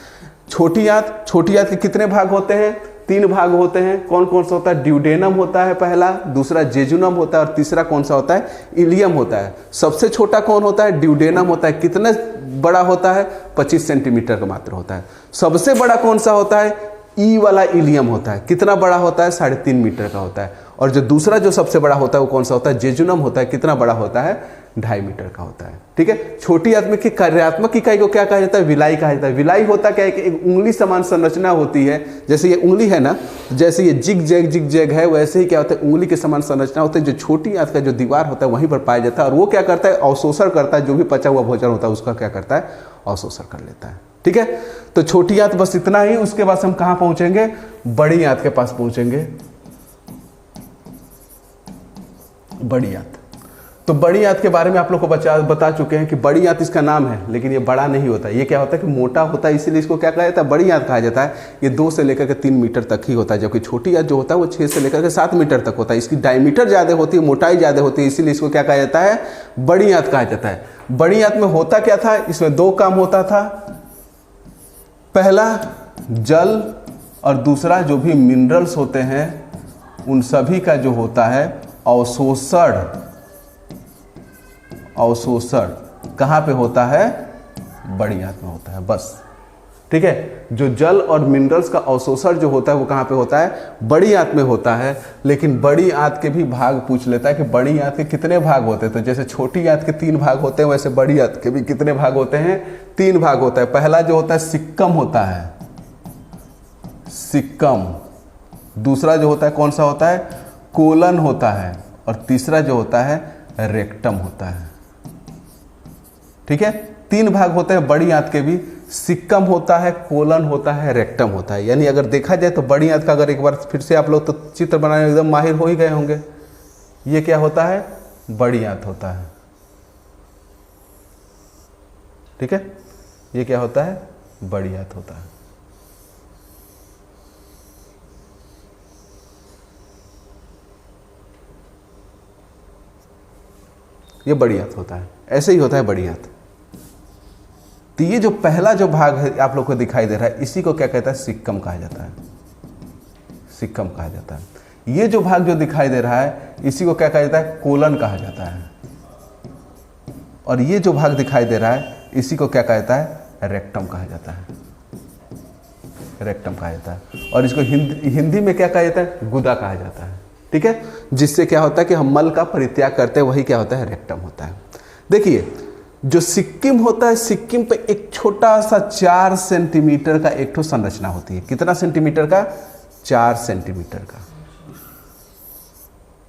S1: छोटी आंत के कितने भाग होते हैं, 3 भाग होते हैं। कौन कौन सा होता है, ड्यूडेनम होता है पहला, दूसरा जेजुनम होता है, और तीसरा कौन सा होता है, इलियम होता है। सबसे छोटा कौन होता है, ड्यूडेनम होता है। कितने बड़ा होता है, 25 सेंटीमीटर का मात्र होता है। सबसे बड़ा कौन सा होता है, ई वाला इलियम होता है। कितना बड़ा होता है, 3.5 मीटर का होता है। और जो दूसरा जो सबसे बड़ा होता है वो कौन सा होता है, जेजुनम होता है। कितना बड़ा होता है, 2.5 मीटर का होता है, ठीक है। छोटी आंत की कार्यात्मक इकाई को क्या कहा जाता है, विलाई कहा जाता है। विलाई होता क्या है कि एक उंगली समान संरचना होती है। जैसे ये उंगली है ना, जैसे ये जिग जैग है, वैसे ही क्या होता है, उंगली के समान संरचना होती है। जो छोटी आंत का जो दीवार होता है वहीं पर पाया जाता है, और वो क्या करता है, अवशोषण करता है। जो भी पचा हुआ भोजन होता है उसका क्या करता है, अवशोषण कर लेता है, ठीक है। तो छोटी आंत बस इतना ही। उसके बाद हम कहां पहुंचेंगे, बड़ी आंत के पास पहुंचेंगे। बड़ी आंत, तो बड़ी आंत के बारे में आप लोग को बता चुके हैं कि बड़ी आंत इसका नाम है, लेकिन ये बड़ा नहीं होता। ये क्या होता है कि मोटा होता है, इसीलिए इसको क्या कहा जाता है, बड़ी आंत कहा जाता है। ये 2 से लेकर के 3 मीटर तक ही होता है, जबकि छोटी आंत जो होता है वो 6 से लेकर के 7 मीटर तक होता है। इसकी डायमीटर ज़्यादा होती है, मोटाई ज़्यादा होती है, इसीलिए इसको क्या कहा जाता है, बड़ी आंत कहा जाता है। बड़ी आंत में होता क्या था, इसमें 2 काम होता था। पहला जल, और दूसरा जो भी मिनरल्स होते हैं उन सभी का जो होता है अवशोषण। अवशोषण कहाँ पे होता है, बड़ी आंत में होता है, बस, ठीक है। जो जल और मिनरल्स का अवशोषण जो होता है वो कहाँ पे होता है, बड़ी आंत में होता है। लेकिन बड़ी आंत के भी भाग पूछ लेता है कि बड़ी आंत के कितने भाग होते हैं। तो जैसे छोटी आंत के 3 भाग होते हैं, वैसे बड़ी आंत के भी कितने भाग होते हैं, 3 भाग होता है। पहला जो होता है सिक्कम होता है, सिक्कम। दूसरा जो होता है कौन सा होता है, कोलन होता है। और तीसरा जो होता है रेक्टम होता है, ठीक है। 3 भाग होते हैं बड़ी आंत के भी, सिक्कम होता है, कोलन होता है, रेक्टम होता है। यानी अगर देखा जाए तो बड़ी आंत का अगर एक बार फिर से आप लोग तो चित्र बनाने में एकदम माहिर हो ही गए होंगे। ये क्या होता है, बड़ी आंत होता है, ठीक है। ये क्या होता है, बड़ी आंत होता है। ये बड़ी आंत होता है, ऐसे ही होता है बड़ी आंत। तो ये जो पहला जो भाग है आप लोग को दिखाई दे रहा है, इसी को क्या कहता है, सिक्कम कहा जाता है, सिक्कम कहा जाता है। ये जो भाग जो दिखाई दे रहा है इसी को क्या कहा जाता है, कोलन कहा जाता है। और ये जो भाग दिखाई दे रहा है इसी को क्या कहा जाता है, रेक्टम कहा जाता है, रेक्टम कहा जाता है। और इसको हिंदी में क्या कहा जाता है, गुदा कहा जाता है, ठीक है। जिससे क्या होता है कि हम मल का परित्याग करते हैं, वही क्या होता है, रेक्टम होता है। देखिए जो सिक्किम होता है, सिक्किम पे एक छोटा सा 4 सेंटीमीटर का एक ठो संरचना होती है। कितना सेंटीमीटर का, 4 सेंटीमीटर का,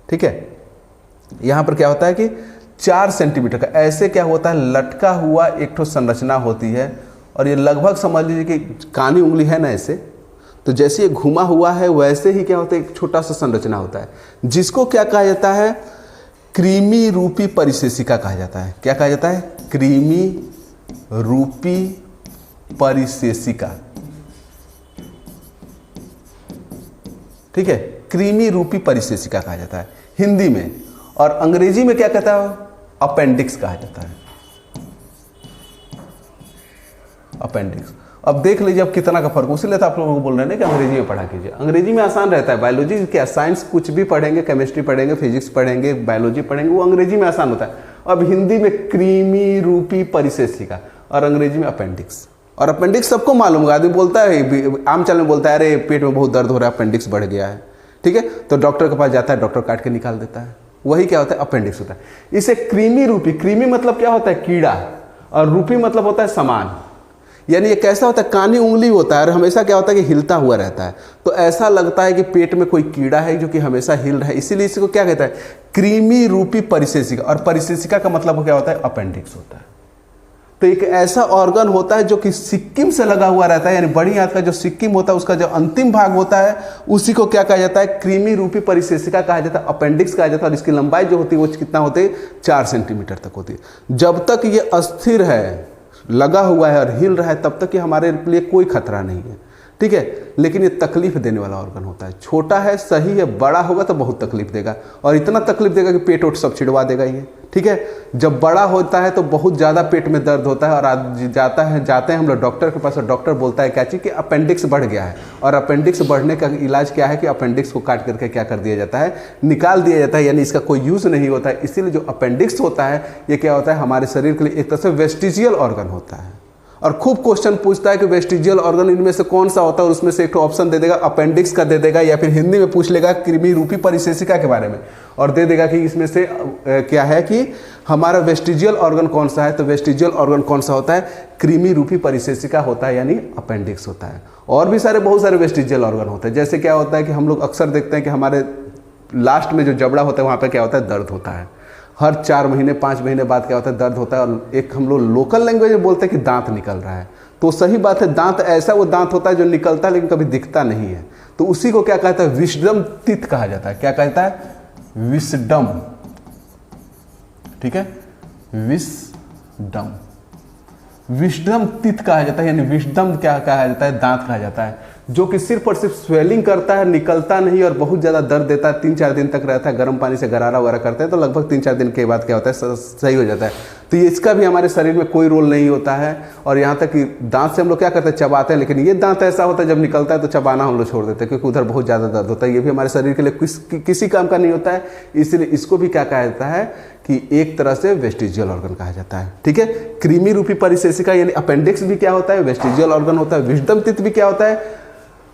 S1: ठीक है। यहां पर क्या होता है कि 4 सेंटीमीटर का ऐसे क्या होता है, लटका हुआ एक ठो संरचना होती है। और ये लगभग समझ लीजिए कि कानी उंगली है ना ऐसे, तो जैसे ये घुमा हुआ है वैसे ही क्या होता है, एक छोटा सा संरचना होता है, जिसको क्या कहा जाता है, कृमि रूपी परिशेषिका कहा जाता है। क्या कहा जाता है, कृमि रूपी परिशेषिका, ठीक है। कृमि रूपी परिशेषिका कहा जाता है हिंदी में। और अंग्रेजी में क्या कहता है, अपेंडिक्स कहा जाता है, अपेंडिक्स। अब देख लीजिए अब कितना का फर्क, उसीलिए तो आप लोगों को बोल रहे हैं कि अंग्रेजी में पढ़ा कीजिए। अंग्रेजी में आसान रहता है, बायोलॉजी क्या, साइंस कुछ भी पढ़ेंगे, केमिस्ट्री पढ़ेंगे, फिजिक्स पढ़ेंगे, बायोलॉजी पढ़ेंगे, वो अंग्रेजी में आसान होता है। अब हिंदी में कृमि रूपी परिशेषिका और अंग्रेजी में अपेंडिक्स। और अपेंडिक्स सबको मालूम है, आदमी बोलता है, आम चाल में बोलता है अरे पेट में बहुत दर्द हो रहा है, अपेंडिक्स बढ़ गया है, ठीक है। तो डॉक्टर के पास जाता है, डॉक्टर काट के निकाल देता है, वही क्या होता है, अपेंडिक्स होता है। इसे कृमि रूपी, कृमि मतलब क्या होता है, कीड़ा, और रूपी मतलब होता है समान। यानी ये कैसा होता है, कानी उंगली होता है और हमेशा क्या होता है कि हिलता हुआ रहता है। तो ऐसा लगता है कि पेट में कोई कीड़ा है जो कि हमेशा हिल रहा है, इसीलिए इसको क्या कहता है, कृमि रूपी परिशेषिका। और परिशेषिका का मतलब क्या होता है, अपेंडिक्स होता है। तो एक ऐसा ऑर्गन होता है जो कि सिक्किम से लगा हुआ रहता है, यानी बड़ी आंत का जो सिक्किम होता है उसका जो अंतिम भाग होता है उसी को क्या कहा जाता है, कृमि रूपी परिशेषिका कहा जाता है, अपेंडिक्स कहा जाता है। और इसकी लंबाई जो होती है वो कितना होती है, 4 सेंटीमीटर तक होती है। जब तक ये अस्थिर है, लगा हुआ है और हिल रहा है, तब तक ये हमारे लिए कोई खतरा नहीं है, ठीक है। लेकिन ये तकलीफ देने वाला ऑर्गन होता है। छोटा है सही है, बड़ा होगा तो बहुत तकलीफ देगा, और इतना तकलीफ देगा कि पेट वोट सब छिड़वा देगा ये, ठीक है। जब बड़ा होता है तो बहुत ज़्यादा पेट में दर्द होता है, और जाते हैं हम लोग डॉक्टर के पास, और डॉक्टर बोलता है क्या चीज़ कि अपेंडिक्स बढ़ गया है। और अपेंडिक्स बढ़ने का इलाज क्या है कि अपेंडिक्स को काट करके क्या कर दिया जाता है, निकाल दिया जाता है, यानी इसका कोई यूज़ नहीं होता है। इसीलिए जो अपेंडिक्स होता है ये क्या होता है, हमारे शरीर के लिए एक तरह से वेस्टिजियल ऑर्गन होता है। और खूब क्वेश्चन पूछता है कि वेस्टिजियल ऑर्गन इनमें से कौन सा होता है, और उसमें से एक ऑप्शन दे देगा, अपेंडिक्स का दे देगा, या फिर हिंदी में पूछ लेगा कृमि रूपी परिशेषिका के बारे में, और दे देगा कि इसमें से क्या है कि हमारा वेस्टिजियल ऑर्गन कौन सा है। तो वेस्टिजियल ऑर्गन कौन सा होता है, कृमि रूपी परिशेषिका होता है, यानी अपेंडिक्स होता है। और भी बहुत सारे वेस्टिजियल ऑर्गन होते हैं। जैसे क्या होता है कि हम लोग अक्सर देखते हैं कि हमारे लास्ट में जो जबड़ा होता है वहाँ पर क्या होता है, दर्द होता है। हर 4 महीने 5 महीने बाद क्या होता है, दर्द होता है। और एक हम लोग लोकल लैंग्वेज में बोलते हैं कि दांत निकल रहा है। तो सही बात है, दांत ऐसा वो दांत होता है जो निकलता है लेकिन कभी दिखता नहीं है। तो उसी को क्या कहता है, विस्डम टीथ कहा जाता है। क्या कहता है, विस्डम, ठीक है, विस्डम, विस्डम टीथ कहा जाता है, यानी विस्डम क्या कहा जाता है, दांत कहा जाता है, जो कि सिर्फ और सिर्फ स्वेलिंग करता है, निकलता नहीं और बहुत ज़्यादा दर्द देता है। 3-4 दिन तक रहता है, गर्म पानी से गरारा वगैरह करते हैं तो लगभग 3-4 दिन के बाद क्या होता है, सही हो जाता है। तो ये इसका भी हमारे शरीर में कोई रोल नहीं होता है। और यहाँ तक कि दांत से हम लोग क्या करते हैं, चबाते हैं, लेकिन ये दांत ऐसा होता है जब निकलता है तो चबाना हम लोग छोड़ देते हैं, क्योंकि उधर बहुत ज़्यादा दर्द होता है। ये भी हमारे शरीर के लिए किसी काम का नहीं होता है। इसलिए इसको भी क्या कहा जाता है कि एक तरह से वेस्टिजियल ऑर्गन कहा जाता है, ठीक है। कृमि रूपी परिशेषिका यानी अपेंडिक्स भी क्या होता है, वेस्टिजियल ऑर्गन होता है। विस्डम टीथ भी क्या होता है,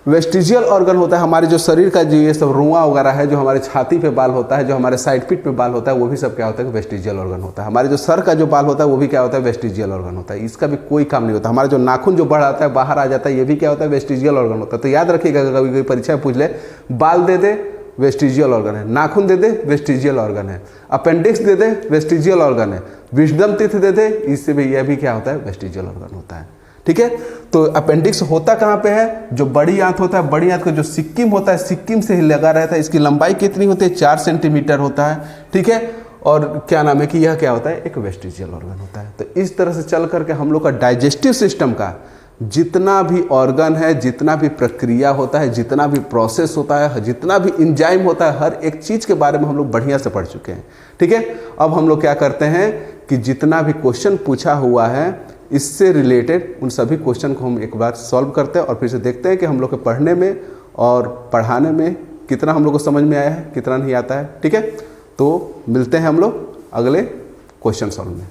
S1: वेस्टिजियल ऑर्गन होता है। हमारे जो शरीर का जो ये सब रुआ वगैरह है, जो हमारे छाती पे बाल होता है, जो हमारे साइड पीठ पे बाल होता है, वो भी सब क्या होता है, वेस्टिजियल ऑर्गन होता है। हमारे जो सर का जो बाल होता है वो भी क्या होता है, वेस्टिजियल ऑर्गन होता है। इसका भी कोई काम नहीं होता। हमारा जो नाखून जो बढ़ आता है, बाहर आ जाता है, ये भी क्या होता है, वेस्टिजियल ऑर्गन होता है। तो याद रखिएगा, कभी कोई परीक्षा में पूछ ले, बाल दे दे वेस्टिजियल ऑर्गन है, नाखून दे दे वेस्टिजियल ऑर्गन है, अपेंडिक्स दे दे वेस्टिजियल ऑर्गन है, विस्डम टीथ दे दे, इससे भी यह भी क्या होता है, वेस्टिजियल ऑर्गन होता है, ठीक है। तो अपेंडिक्स होता कहाँ पे है, जो बड़ी आंत होता है, बड़ी आंत का जो सिक्किम होता है, सिक्किम से ही लगा रहता है। इसकी लंबाई कितनी होती है, 4 सेंटीमीटर होता है, ठीक है। और क्या नाम है कि यह क्या होता है, एक वेस्टिजियल ऑर्गन होता है। तो इस तरह से चल करके हम लोग का डाइजेस्टिव सिस्टम का जितना भी ऑर्गन है, जितना भी प्रक्रिया होता है, जितना भी प्रोसेस होता है, जितना भी इंजाइम होता है, हर एक चीज़ के बारे में हम लोग बढ़िया से पढ़ चुके हैं, ठीक है। अब हम लोग क्या करते हैं कि जितना भी क्वेश्चन पूछा हुआ है इससे रिलेटेड उन सभी क्वेश्चन को हम एक बार सॉल्व करते हैं और फिर से देखते हैं कि हम लोग के पढ़ने में और पढ़ाने में कितना हम लोग को समझ में आया है, कितना नहीं आता है, ठीक है। तो मिलते हैं हम लोग अगले क्वेश्चन सॉल्व में।